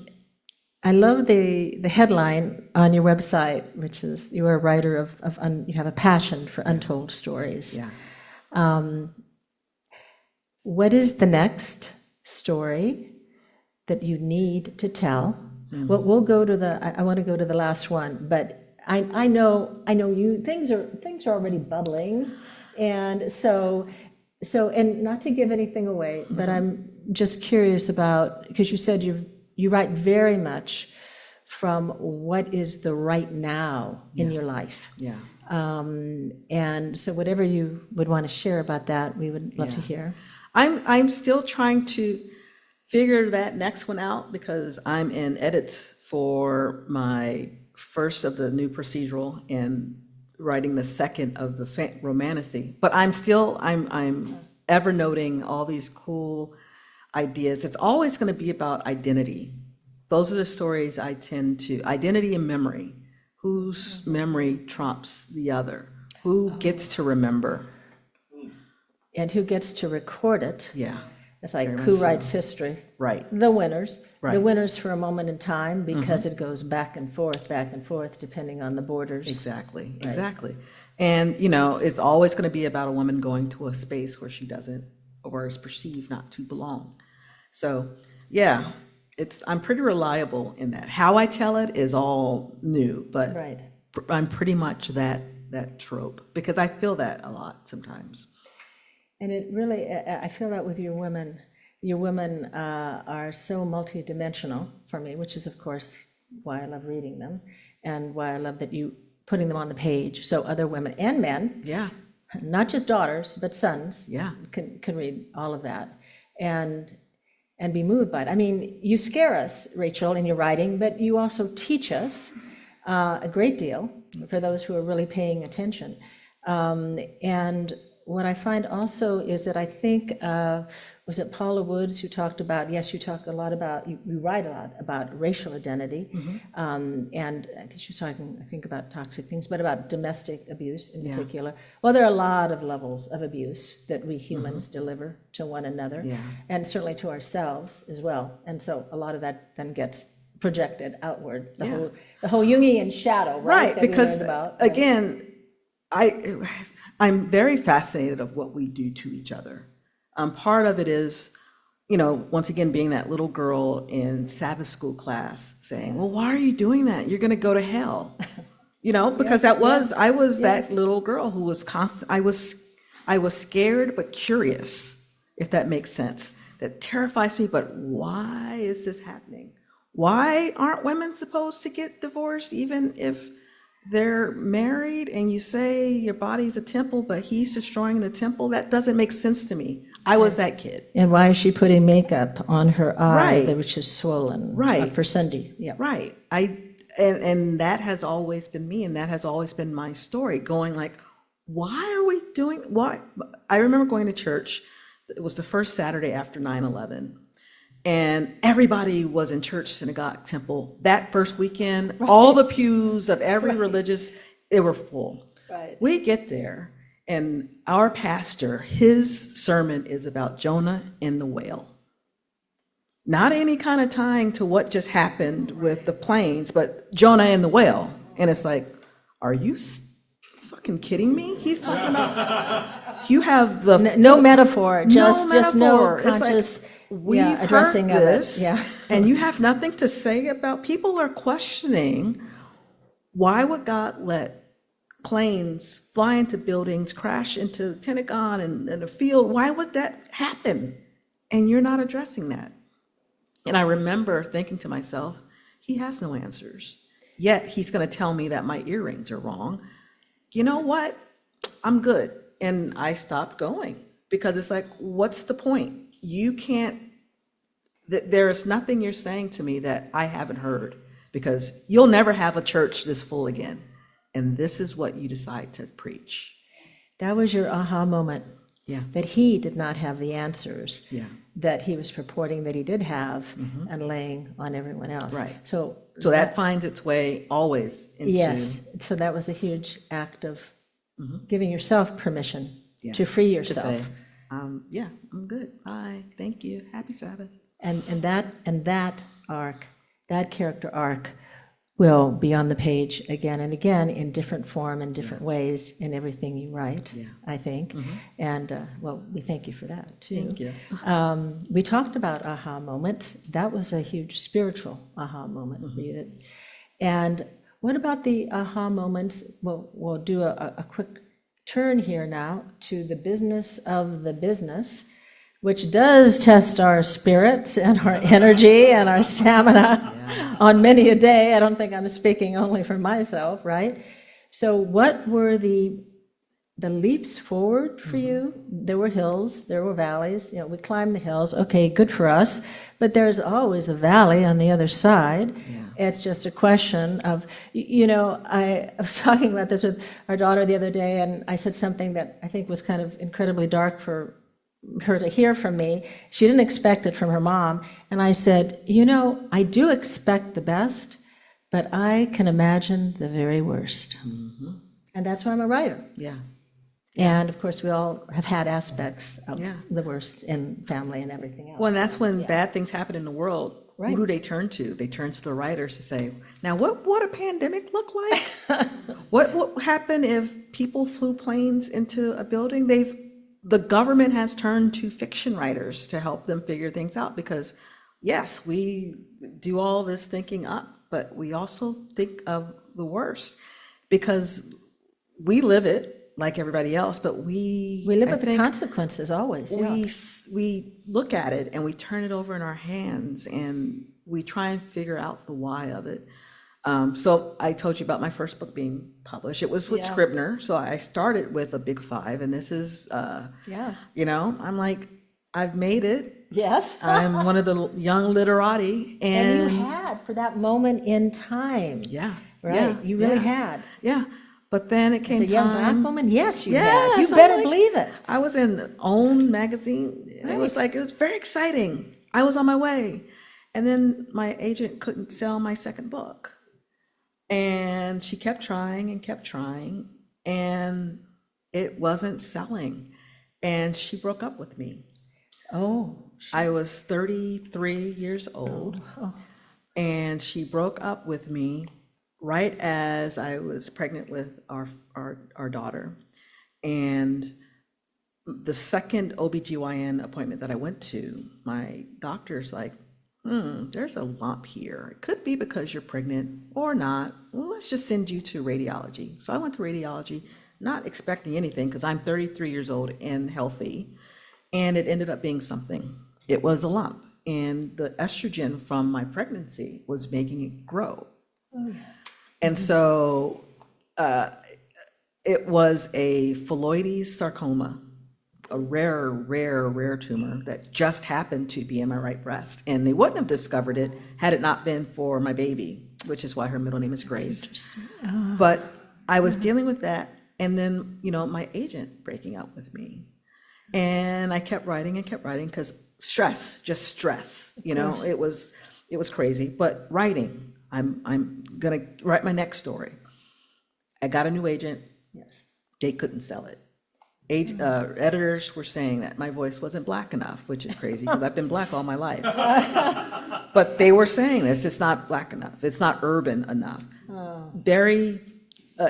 I love the headline on your website, which is you are a writer you have a passion for untold stories. Yeah. What is the next story that you need to tell? Well, we'll go to I want to go to the last one, but I know you, things are already bubbling. And so, and not to give anything away, but I'm just curious about, because you said you write very much from what is the right now in your life. Yeah. And so whatever you would want to share about that, we would love to Yeah. hear. I'm still trying to figure that next one out because I'm in edits for my first of the new procedural and writing the second of the romantasy. But I'm ever noting all these cool ideas. It's always going to be about identity. Those are the stories I tend to, identity and memory. Whose memory trumps the other? Who gets to remember? And who gets to record it? Yeah. It's like Very who much so. writes history? Right. The winners. The Right. winners for a moment in time because it goes back and forth, depending on the borders. Exactly, Right. exactly. And, it's always going to be about a woman going to a space where she doesn't, or is perceived not to belong. So, yeah, I'm pretty reliable in that. How I tell it is all new, but Right. I'm pretty much that trope because I feel that a lot sometimes. And it really, I feel that with your women. Your women are so multidimensional for me, which is, of course, why I love reading them and why I love that you putting them on the page so other women and men, Yeah, not just daughters, but sons, yeah, can read all of that and be moved by it. I mean, you scare us, Rachel, in your writing, but you also teach us a great deal for those who are really paying attention. And what I find also is that I think, was it Paula Woods who talked about, yes, you talk a lot about, you write a lot about racial identity. And I think she was talking, about toxic things, but about domestic abuse in particular. Well, there are a lot of levels of abuse that we humans deliver to one another, and certainly to ourselves as well. And so a lot of that then gets projected outward, the whole Jungian shadow, right? That because we learned about, right? again, I'm very fascinated of what we do to each other. Part of it is, once again, being that little girl in Sabbath school class saying, well, why are you doing that? You're going to go to hell. Because I was that little girl who was constant. I was scared, but curious, if that makes sense. That terrifies me, but why is this happening? Why aren't women supposed to get divorced even if they're married and you say your body's a temple, but he's destroying the temple? That doesn't make sense to me. I was that kid. And why is she putting makeup on her eye, Right. which is swollen? Right. For Cindy, yeah. Right. And that has always been me, and that has always been my story, going like, why are we doing, why? I remember going to church. It was the first Saturday after 9/11. And everybody was in church, synagogue, temple. That first weekend, all the pews of every religious, they were full. Right. We get there, and our pastor, his sermon is about Jonah and the whale. Not any kind of tying to what just happened with the planes, but Jonah and the whale. And it's like, are you fucking kidding me? He's talking about, you have the... No metaphor, just no metaphor. It's like, conscious we've addressing heard of this, it. Yeah. and you have nothing to say about, people are questioning, why would God let planes fly into buildings, crash into the Pentagon and a field? Why would that happen? And you're not addressing that. And I remember thinking to myself, he has no answers. Yet he's going to tell me that my earrings are wrong. You know what? I'm good. And I stopped going because it's like, what's the point? You can't, there is nothing you're saying to me that I haven't heard, because you'll never have a church this full again. And this is what you decide to preach. That was your aha moment. Yeah. that he did not have the answers Yeah. that he was purporting that he did have and laying on everyone else. Right. So that finds its way always into. yes, so that was a huge act of giving yourself permission Yeah. to free To yourself. say, yeah, I'm good. Bye. Thank you. Happy Sabbath. And that arc, that character arc, will be on the page again and again in different form and different ways in everything you write, Yeah. I think. And, well, we thank you for that, too. Thank you. We talked about aha moments. That was a huge spiritual aha moment for you. And what about the aha moments? Well, we'll do a quick turn here now to the business of the business, which does test our spirits and our energy and our stamina on many a day. I don't think I'm speaking only for myself, right? So what were the leaps forward for you? There were hills, there were valleys. You know, we climbed the hills. Okay, good for us. But there's always a valley on the other side. It's just a question of, you know, I was talking about this with our daughter the other day, and I said something that I think was kind of incredibly dark for her to hear from me. She didn't expect it from her mom. And I said, you know, I do expect the best, but I can imagine the very worst. And that's why I'm a writer. Yeah. And of course, we all have had aspects of Yeah. the worst in family and everything else. Well, and that's when bad things happen in the world. Right. Who do they turn to? They turn to the writers to say, now what a pandemic look like? What happened if people flew planes into a building? The government has turned to fiction writers to help them figure things out, because yes, we do all this thinking up, but we also think of the worst, because we live it like everybody else, but we live I with the think consequences always. Yeah. we look at it and we turn it over in our hands and we try and figure out the why of it. So I told you about my first book being published. It was with Yeah. Scribner. So I started with a big 5, and this is, Yeah. you know, I'm like, I've made it. Yes. I'm one of the young literati, And you and had for that moment in time. yeah, Right. yeah, You really yeah, had. yeah. But then it came As a young black time. woman, yes, you Yes, had. You I'm better like- believe it. I was in OWN magazine. And it was Right. like, it was very exciting. I was on my way. And then my agent couldn't sell my second book. And she kept trying and kept trying, and it wasn't selling. And she broke up with me. Oh. I was 33 years old, and she broke up with me right as I was pregnant with our daughter. And the second OBGYN appointment that I went to, my doctor's like, there's a lump here. It could be because you're pregnant or not. Well, let's just send you to radiology. So I went to radiology, not expecting anything, because I'm 33 years old and healthy. And it ended up being something. It was a lump. And the estrogen from my pregnancy was making it grow. And so it was a phylloides sarcoma, a rare tumor that just happened to be in my right breast. And they wouldn't have discovered it had it not been for my baby, which is why her middle name is Grace. Interesting. But I was dealing with that, and then, you know, my agent breaking up with me. And I kept writing because stress, just stress, you know, it was crazy. But writing, I'm gonna write my next story. I got a new agent. Yes. They couldn't sell it. Editors were saying that my voice wasn't black enough, which is crazy because I've been black all my life. But they were saying this, it's not black enough, it's not urban enough. Very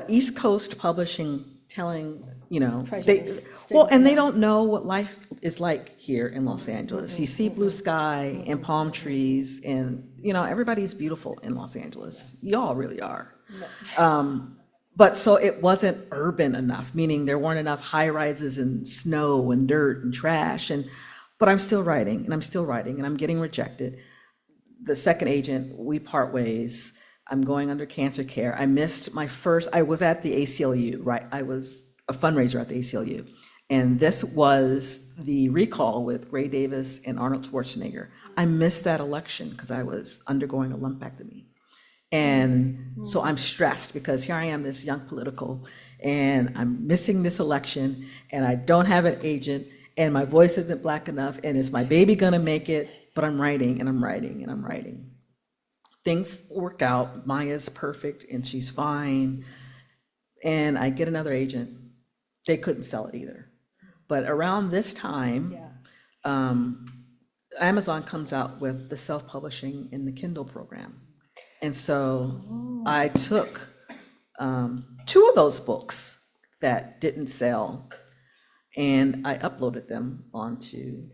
East Coast publishing telling, you know, Prejudice. and they don't know what life is like here in Los Angeles. You see blue sky and palm trees, and, you know, everybody's beautiful in Los Angeles. Y'all really are. But so it wasn't urban enough, meaning there weren't enough high rises and snow and dirt and trash. But I'm still writing, and I'm still writing, and I'm getting rejected. The second agent, we part ways. I'm going under cancer care. I missed my first, I was at the ACLU, right? I was a fundraiser at the ACLU. And this was the recall with Ray Davis and Arnold Schwarzenegger. I missed that election because I was undergoing a lumpectomy. And so I'm stressed because here I am, this young political, and I'm missing this election, and I don't have an agent, and my voice isn't black enough, and is my baby gonna make it? But I'm writing and I'm writing and I'm writing. Things work out. Maya's perfect and she's fine. And I get another agent. They couldn't sell it either. But around this time, Amazon comes out with the self-publishing in the Kindle program. And so I took two of those books that didn't sell, and I uploaded them onto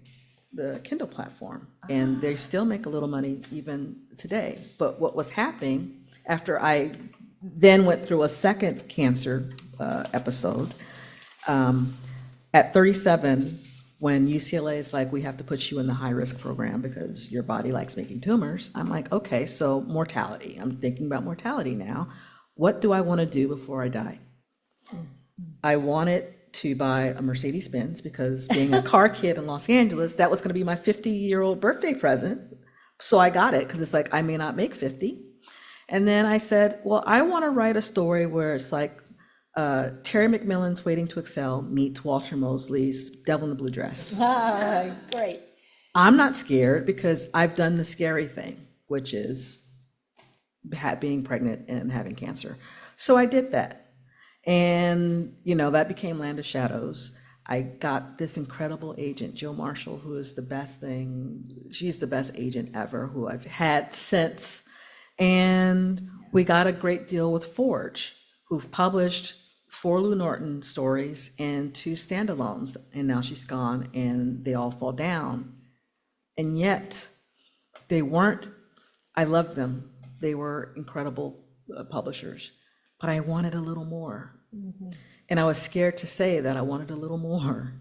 the Kindle platform. And they still make a little money even today. But what was happening after I then went through a second cancer episode, at 37, when UCLA is like, we have to put you in the high-risk program because your body likes making tumors, I'm like, okay, so mortality. I'm thinking about mortality now. What do I want to do before I die? I wanted to buy a Mercedes-Benz because being a car kid in Los Angeles, that was going to be my 50-year-old birthday present. So I got it because it's like, I may not make 50. And then I said, well, I want to write a story where it's like Terry McMillan's Waiting to Excel meets Walter Mosley's Devil in the Blue Dress. Great. I'm not scared because I've done the scary thing, which is being pregnant and having cancer. So I did that. And, that became Land of Shadows. I got this incredible agent, Jill Marshall, who is the best thing. She's the best agent ever who I've had since. And we got a great deal with Forge, who've published 4 Lou Norton stories and 2 standalones. And now she's gone and they all fall down. And yet they weren't, I loved them. They were incredible publishers. But I wanted a little more. And I was scared to say that I wanted a little more.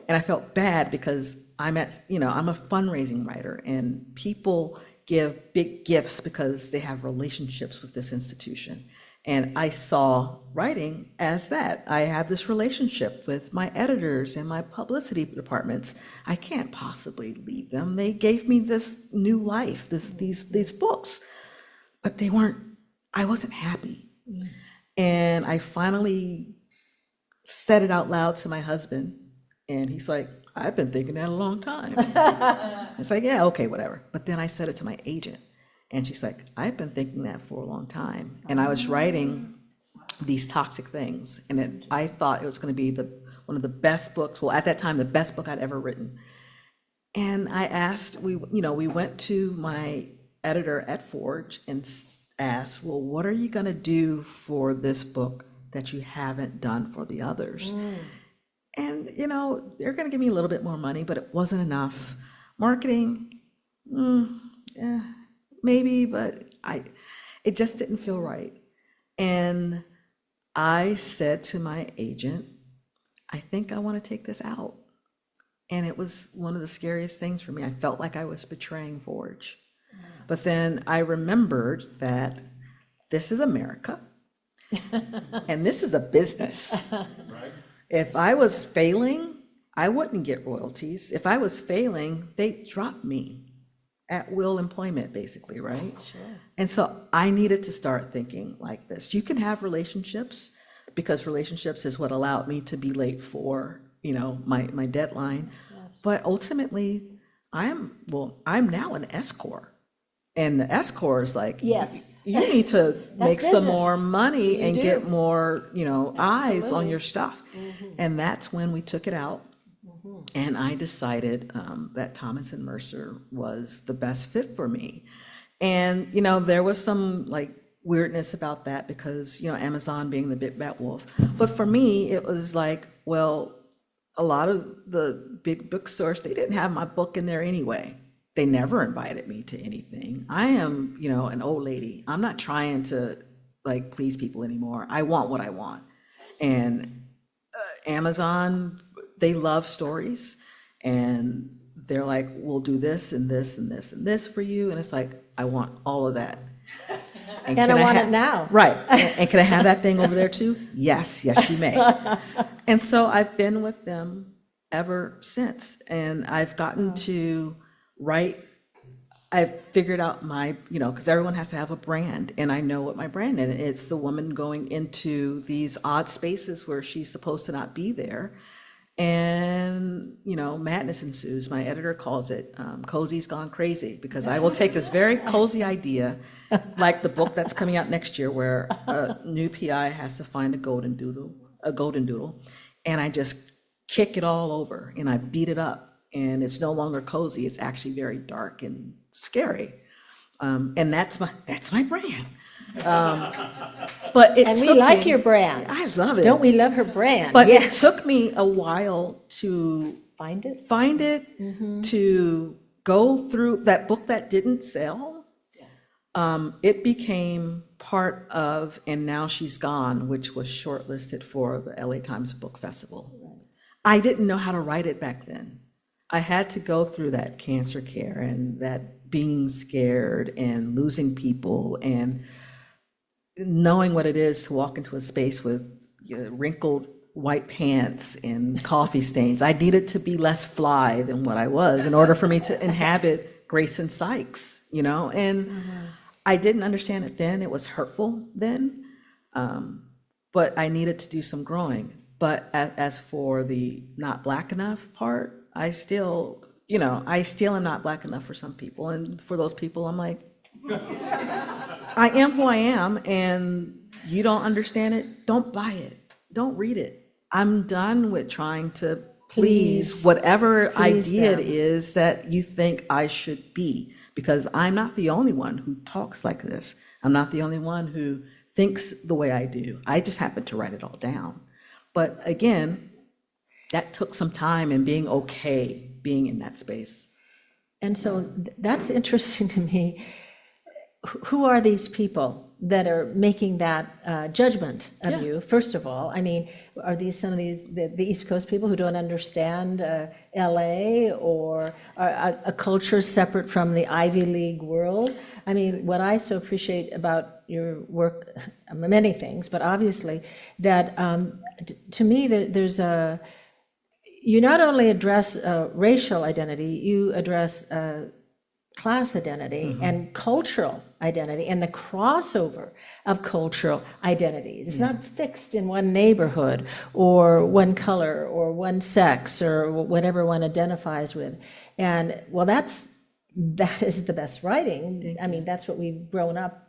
And I felt bad because I'm a fundraising writer, and people give big gifts because they have relationships with this institution. And I saw writing as that. I have this relationship with my editors and my publicity departments. I can't possibly leave them. They gave me this new life, these books, but I wasn't happy. And I finally said it out loud to my husband, and he's like, I've been thinking that a long time. It's like, yeah, okay, whatever. But then I said it to my agent, and she's like, I've been thinking that for a long time. And I was writing these toxic things, and I thought it was going to be one of the best books, well, at that time, the best book I'd ever written. And I asked, we went to my editor at Forge and asked, well, what are you going to do for this book that you haven't done for the others? And, they're going to give me a little bit more money, but it wasn't enough. Marketing, maybe, but it just didn't feel right. And I said to my agent, I think I want to take this out. And it was one of the scariest things for me. I felt like I was betraying Forge. But then I remembered that this is America, and this is a business. Right. If I was failing, I wouldn't get royalties. If I was failing, they'd drop me at will employment, basically, right? Sure. And so I needed to start thinking like this. You can have relationships, because relationships is what allowed me to be late for, my deadline. Yes. But ultimately, I'm now an S Corp. And the S Corps is like, yes, you need to make some more money and get more, eyes on your stuff. And that's when we took it out. And I decided that Thomas and Mercer was the best fit for me. And, there was some weirdness about that because, Amazon being the big bad wolf. But for me, it was like, well, a lot of the big bookstores, they didn't have my book in there anyway. They never invited me to anything. I am, an old lady. I'm not trying to please people anymore. I want what I want. And Amazon, they love stories, and they're like, we'll do this and this and this and this for you. And it's like, I want all of that. And I want it now. Right. And can I have that thing over there too? Yes, you may. And so I've been with them ever since. And I've gotten to write I've figured out my, because everyone has to have a brand, and I know what my brand is. It's the woman going into these odd spaces where she's supposed to not be there. And, madness ensues. My editor calls it cozy's gone crazy, because I will take this very cozy idea, like the book that's coming out next year, where a new PI has to find a golden doodle, and I just kick it all over and I beat it up. And it's no longer cozy. It's actually very dark and scary. And that's my brand. But And we like your brand. I love it. Don't we love her brand? But it Yes. took me a while to Find it? find it, to go through that book that didn't sell. It became part of And Now She's Gone, which was shortlisted for the LA Times Book Festival. I didn't know how to write it back then. I had to go through that cancer care and that being scared and losing people and knowing what it is to walk into a space with wrinkled white pants and coffee stains. I needed to be less fly than what I was in order for me to inhabit Grayson Sykes, and I didn't understand it then. It was hurtful then, but I needed to do some growing. But as for the not Black enough part, I still am not Black enough for some people. And for those people, I'm like, I am who I am, and you don't understand it, don't buy it, don't read it. I'm done with trying to please whatever idea it is that you think I should be, because I'm not the only one who talks like this. I'm not the only one who thinks the way I do. I just happen to write it all down. But again, that took some time and being okay being in that space. And so that's interesting to me. Who are these people that are making that judgment of you, first of all? I mean, are these some of the East Coast people who don't understand LA, or a culture separate from the Ivy League world? I mean, what I so appreciate about your work, many things, but obviously that to me, there's you not only address racial identity, you address class identity and cultural identity and the crossover of cultural identities. It's not fixed in one neighborhood or one color or one sex or whatever one identifies with. And well, that is the best writing. I mean, that's what we've grown up,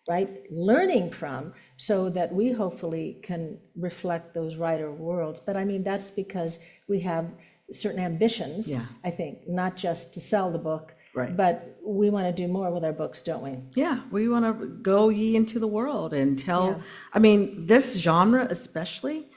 right, learning from, so that we hopefully can reflect those writer worlds. But I mean, that's because we have certain ambitions, I think, not just to sell the book, but we want to do more with our books, don't we? Yeah, we want to go ye into the world and tell, I mean, this genre especially,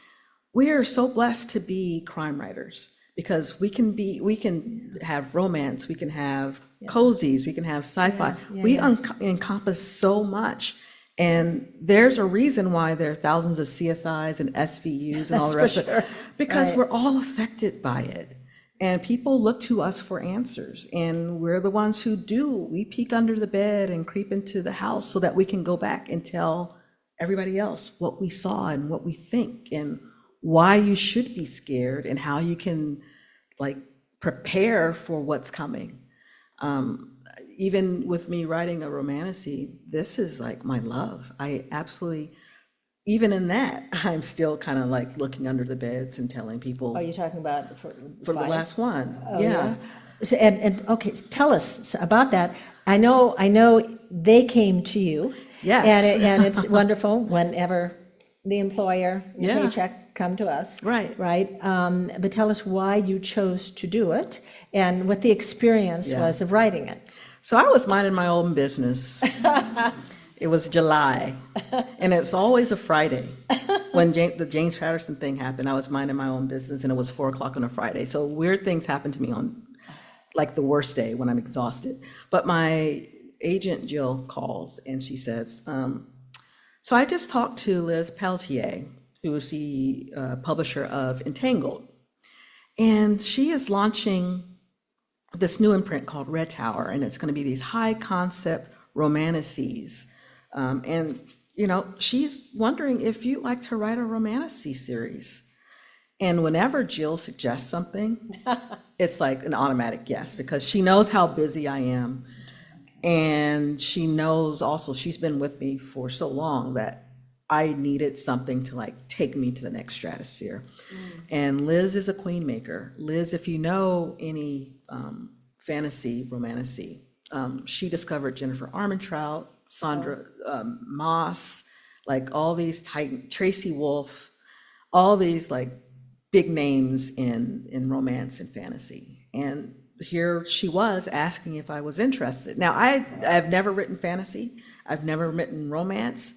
we are so blessed to be crime writers, because we can have romance, we can have cozies, we can have sci-fi. We encompass so much. And there's a reason why there are thousands of CSIs and SVUs and all the rest of it, because we're all affected by it. And people look to us for answers, and we're the ones who we peek under the bed and creep into the house so that we can go back and tell everybody else what we saw and what we think and why you should be scared and how you can prepare for what's coming. Even with me writing a romantasy, this is like my love. I absolutely, even in that, I'm still kind of looking under the beds and telling people. Are you talking about for the last one? So, and okay, tell us about that. I know they came to you. Yes. And it's wonderful whenever the employer, the paycheck come to us. Right. But tell us why you chose to do it and what the experience was of writing it. So I was minding my own business. It was July, and it was always a Friday. When the James Patterson thing happened, I was minding my own business, and it was 4:00 on a Friday. So weird things happen to me on the worst day when I'm exhausted. But my agent, Jill, calls, and she says, so I just talked to Liz Pelletier, who is the publisher of Entangled, and she is launching this new imprint called Red Tower, and it's going to be these high concept romantices. And she's wondering if you'd like to write a romantasy series. And whenever Jill suggests something, it's like an automatic yes, because she knows how busy I am. And she knows also, she's been with me for so long that I needed something to like take me to the next stratosphere. And Liz is a queen maker. Liz, if you know any fantasy, romantasy, she discovered Jennifer Armentrout, Sandra Moss, like all these titan, Tracy Wolf, all these like big names in romance and fantasy. And here she was asking if I was interested. Now, I've never written fantasy. I've never written romance,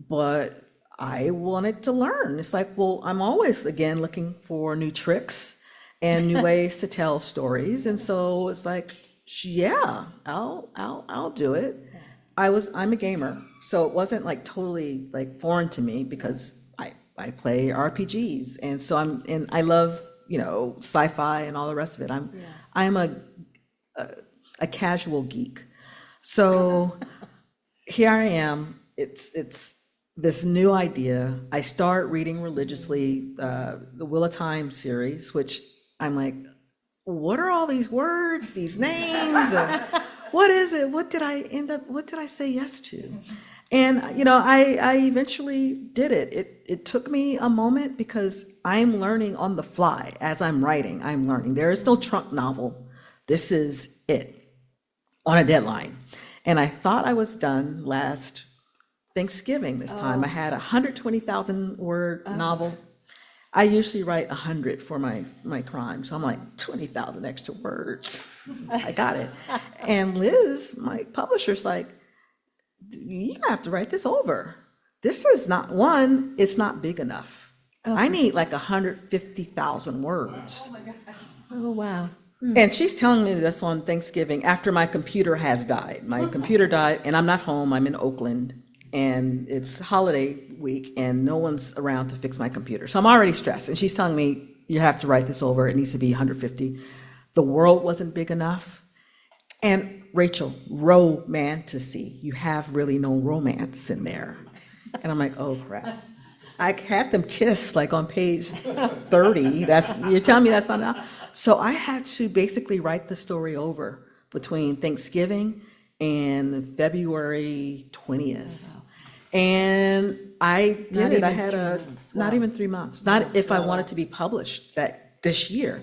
but I wanted to learn. It's like, well, I'm always, again, looking for new tricks and new ways to tell stories. And so it's like, yeah, I'll do it. I'm a gamer, so it wasn't like totally like foreign to me because I play RPGs. And so I love, sci-fi and all the rest of it. I'm a casual geek. So here I am. It's this new idea. I start reading religiously the Wheel of Time series, which I'm like, what are all these words, these names? And what is it? What did I say yes to? And, I eventually did it. It took me a moment because I'm learning on the fly. As I'm writing, I'm learning. There is no trunk novel. This is it, on a deadline. And I thought I was done last Thanksgiving this time. I had a 120,000 word novel. I usually write 100 for my crime. So I'm like, 20,000 extra words. I got it. And Liz, my publisher's like, you have to write this over. This is not one, it's not big enough. I need like 150,000 words. Oh, wow. And she's telling me this on Thanksgiving after my computer has died. My computer died and I'm not home, I'm in Oakland. And it's holiday week and no one's around to fix my computer. So I'm already stressed. And she's telling me, you have to write this over, it needs to be 150. The world wasn't big enough. And Rachel, romantasy. You have really no romance in there. And I'm like, oh crap. I had them kiss like on page 30. You're telling me that's not enough? So I had to basically write the story over between Thanksgiving and February 20th. And I did it. I had not even 3 months. Not if I wanted to be published this year.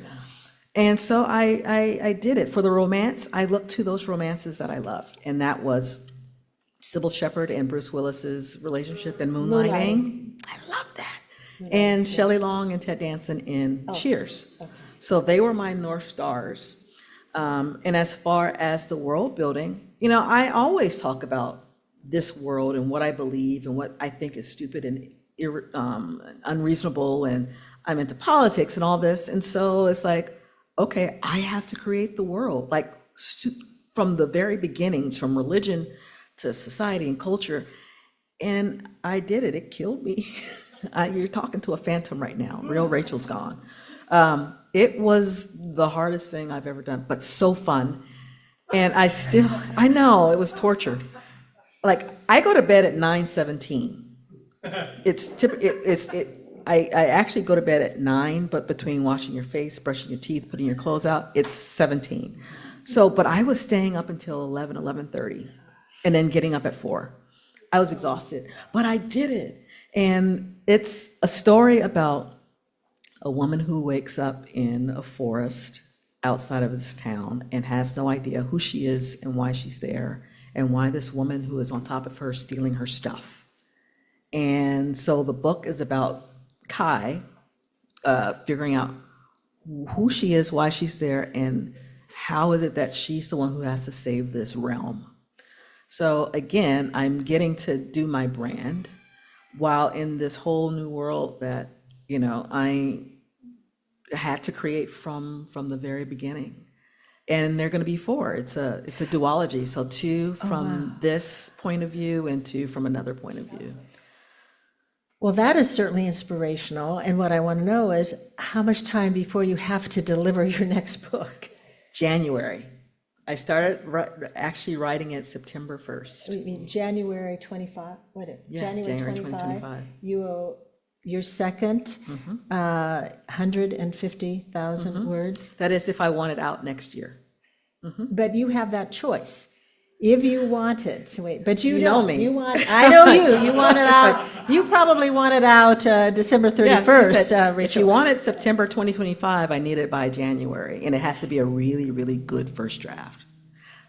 And so I did it. For the romance, I looked to those romances that I loved, and that was Sybil Shepherd and Bruce Willis's relationship in Moonlighting. I love that. And Shelley Long and Ted Danson in Cheers. So they were my North Stars. And as far as the world building, I always talk about this world and what I believe and what I think is stupid and unreasonable, and I'm into politics and all this. And so it's like, okay, I have to create the world, like from the very beginnings, from religion to society and culture. And I did it. It killed me. You're talking to a phantom right now. Real Rachel's gone. It was the hardest thing I've ever done, but so fun. And I know it was torture. Like I go to bed at 9:17. I actually go to bed at 9, but between washing your face, brushing your teeth, putting your clothes out, it's 17. So, but I was staying up until 11:30, and then getting up at 4. I was exhausted, but I did it. And it's a story about a woman who wakes up in a forest outside of this town and has no idea who she is and why she's there, and why this woman who is on top of her is stealing her stuff. And so the book is about Kai figuring out who she is, why she's there, and how is it that she's the one who has to save this realm. So again, I'm getting to do my brand while in this whole new world that, I had to create from the very beginning. And they're going to be 4. It's a duology. So 2 from this point of view and 2 from another point of view. Well, that is certainly inspirational. And what I want to know is how much time before you have to deliver your next book? January. I started actually writing it September 1st. You mean January 25? January 2025. Your second 150,000 words? That is if I want it out next year. But you have that choice. If you wanted to wait, but you You know don't. me. You want, I know you. You want it out. You probably want it out December Yeah, she 31st, said, if Rachel. you want it September 2025, I need it by January, and it has to be a really, really good first draft.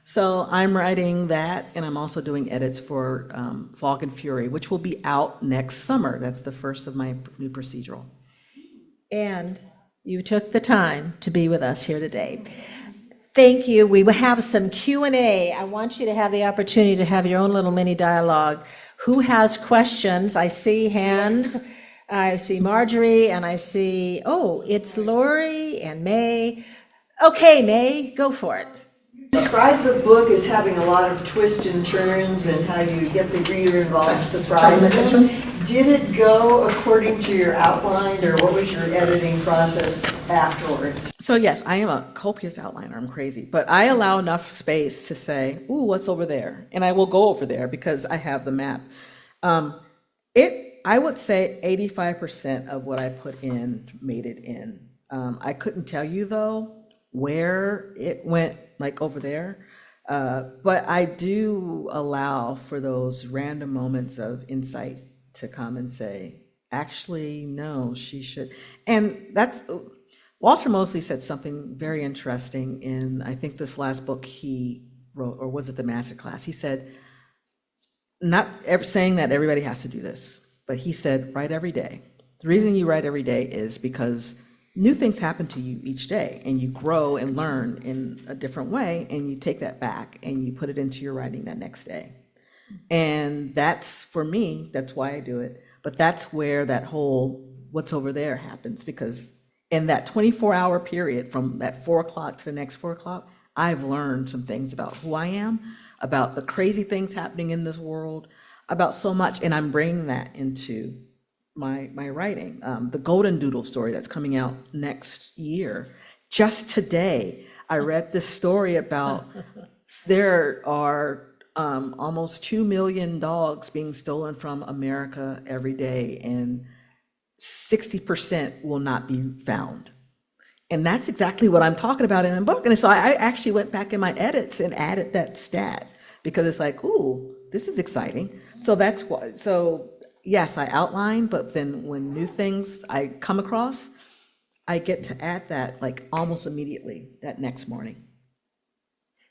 So I'm writing that, and I'm also doing edits for Fog and Fury, which will be out next summer. That's the first of my new procedural. And you took the time to be with us here today. Thank you. We will have some Q&A. I want you to have the opportunity to have your own little mini dialogue. Who has questions? I see hands. I see Marjorie, and I see, oh, it's Lori and May. Okay, May, go for it. Describe the book as having a lot of twists and turns and how you get the reader involved, surprise them. Did it go according to your outline, or what was your editing process afterwards? So yes, I am a copious outliner. I'm crazy, but I allow enough space to say, "Ooh, what's over there?" And I will go over there because I have the map. I would say 85% of what I put in made it in. I couldn't tell you though where it went, like over there, but I do allow for those random moments of insight to come and say, actually, no, she should. And that's, Walter Mosley said something very interesting in, I think this last book he wrote, or was it the masterclass? He said, not saying that everybody has to do this, but he said, write every day. The reason you write every day is because new things happen to you each day, and you grow and learn in a different way, and you take that back and you put it into your writing that next day. And that's, for me, that's why I do it. But that's where that whole what's over there happens, because in that 24-hour period from that 4 o'clock to the next 4 o'clock, I've learned some things about who I am, about the crazy things happening in this world, about so much, and I'm bringing that into my writing. The Golden Doodle story that's coming out next year. Just today, I read this story about there are almost 2 million dogs being stolen from America every day, and 60% will not be found. And that's exactly what I'm talking about in the book. And so I actually went back in my edits and added that stat, because it's like, ooh, this is exciting. So that's why. So yes, I outline, but then when new things I come across, I get to add that like almost immediately that next morning.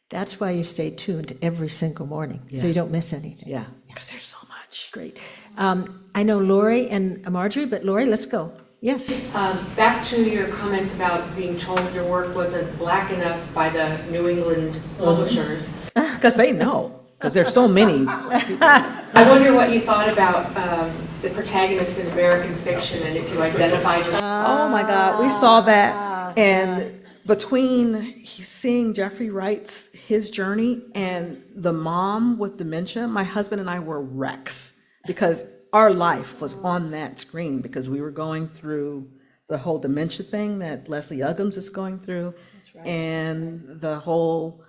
That's why you stay tuned every single morning, so you don't miss anything. Yeah, because there's so much. Great. I know Lori and Marjorie, but Lori, let's go. Yes. Back to your comments about being told your work wasn't black enough by the New England publishers. Because they know, because there's so many. I wonder what you thought about the protagonist in American fiction, and if you identified with Oh my God, we saw that. And between seeing Jeffrey Wright's, his journey, and the mom with dementia, my husband and I were wrecks, because our life was on that screen, because we were going through the whole dementia thing that Leslie Uggams is going through. And the whole,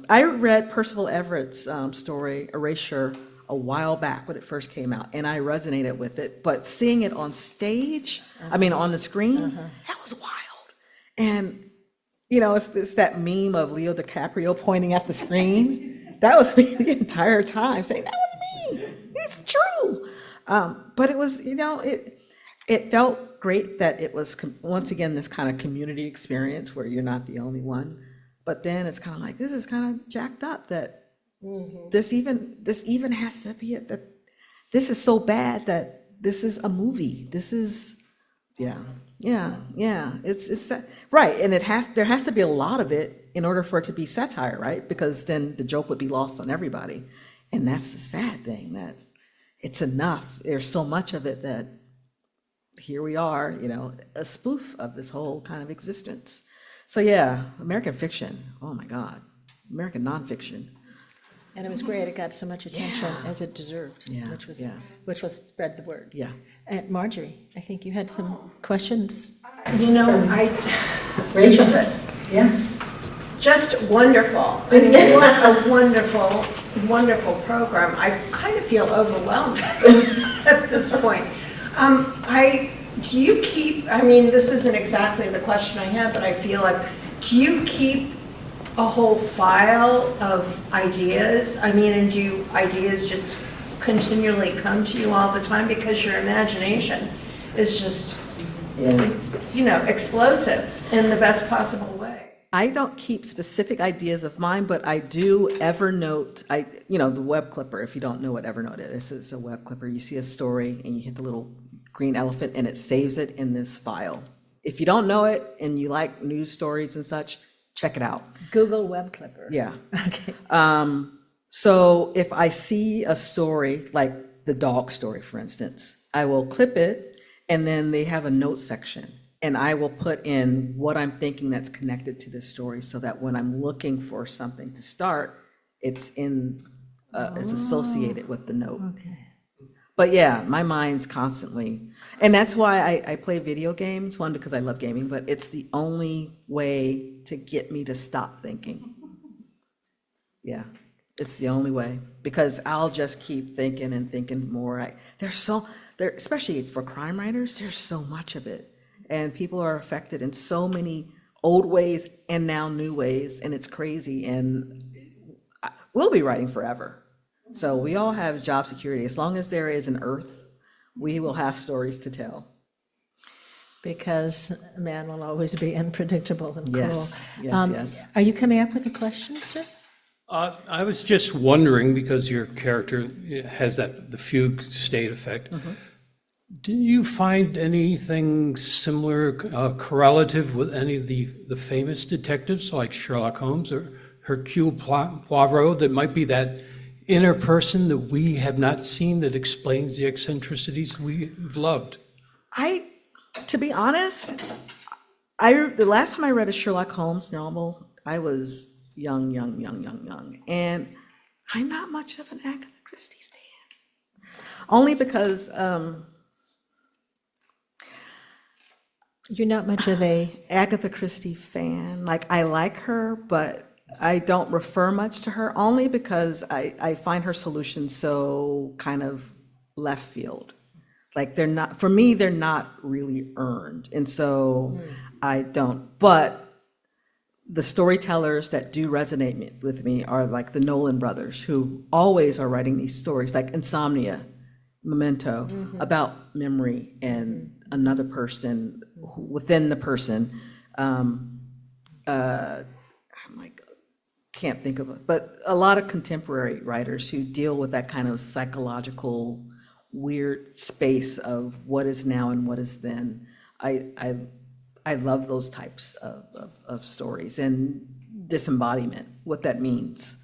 I read Percival Everett's story, Erasure, a while back when it first came out, and I resonated with it. But seeing it on stage, on the screen, that was wild. And, it's that meme of Leo DiCaprio pointing at the screen. That was me the entire time, saying, that was me. It's true. But it was, it felt great that it was, once again, this kind of community experience where you're not the only one. But then it's kind of like, this is kind of jacked up that this even has to be that this is so bad that this is a movie. This is, yeah. It's right, and there has to be a lot of it in order for it to be satire, right? Because then the joke would be lost on everybody, and that's the sad thing, that it's enough. There's so much of it that here we are, a spoof of this whole kind of existence. So yeah, American fiction. Oh my God, American nonfiction. And it was great. It got so much attention as it deserved, Yeah, which was spread the word. Yeah. And Marjorie, I think you had some questions. Rachel. Yeah. Just wonderful. I mean, what a wonderful, wonderful program. I kind of feel overwhelmed at this point. Do you keep, this isn't exactly the question I had, but I feel like, do you keep a whole file of ideas? I mean, and do ideas just continually come to you all the time because your imagination is just, explosive in the best possible way? I don't keep specific ideas of mine, but I do Evernote. The web clipper, if you don't know what Evernote is, this is a web clipper. You see a story and you hit the little green elephant and it saves it in this file. If you don't know it and you like news stories and such, check it out. Google Web Clipper. Yeah. Okay. So if I see a story, like the dog story, for instance, I will clip it and then they have a note section. And I will put in what I'm thinking that's connected to this story so that when I'm looking for something to start, it's it's associated with the note. Okay. But yeah, my mind's constantly, and that's why I play video games, one, because I love gaming, but it's the only way to get me to stop thinking. Yeah, it's the only way, because I'll just keep thinking and thinking more. Especially for crime writers, there's so much of it. And people are affected in so many old ways and now new ways, and it's crazy. And we'll be writing forever. So we all have job security. As long as there is an earth, we will have stories to tell. Because man will always be unpredictable and cruel. Yes. Are you coming up with a question, sir? I was just wondering, because your character has the fugue state effect, did you find anything similar, correlative with any of the famous detectives like Sherlock Holmes or Hercule Poirot, that might be that inner person that we have not seen that explains the eccentricities we've loved? To be honest, the last time I read a Sherlock Holmes novel, I was young, and I'm not much of an Agatha Christie stan. Only because You're not much of a... Agatha Christie fan. Like, I like her, but I don't refer much to her, only because I find her solutions so kind of left field. Like, for me, they're not really earned. And so I don't. But the storytellers that do resonate with me are like the Nolan brothers, who always are writing these stories, like Insomnia, Memento, about memory and another person within the person. I'm like, can't think of it, but a lot of contemporary writers who deal with that kind of psychological weird space of what is now and what is then. I love those types of stories and disembodiment, what that means.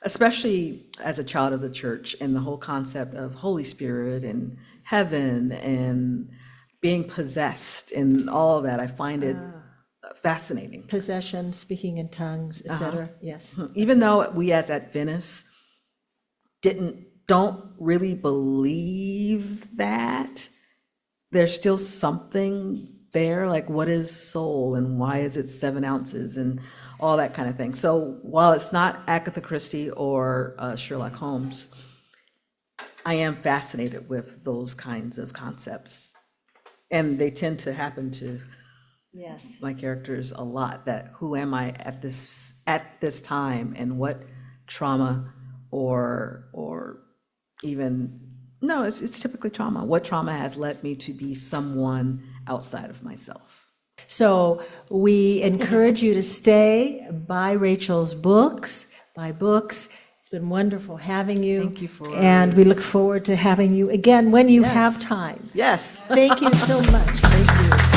Especially as a child of the church, and the whole concept of Holy Spirit and heaven and being possessed and all of that. I find it fascinating. Possession, speaking in tongues, etc. Yes. Even though we as Adventists don't really believe that, there's still something there, like what is soul and why is it 7 ounces and all that kind of thing. So while it's not Agatha Christie or Sherlock Holmes, I am fascinated with those kinds of concepts. And they tend to happen to my characters a lot, that who am I at this time, and what trauma or even, no, it's typically trauma. What trauma has led me to be someone outside of myself? So we encourage you to stay, buy Rachel's books, buy books. It's been wonderful having you. Thank you for And we look forward to having you again when you have time. Yes. Thank you so much. Thank you.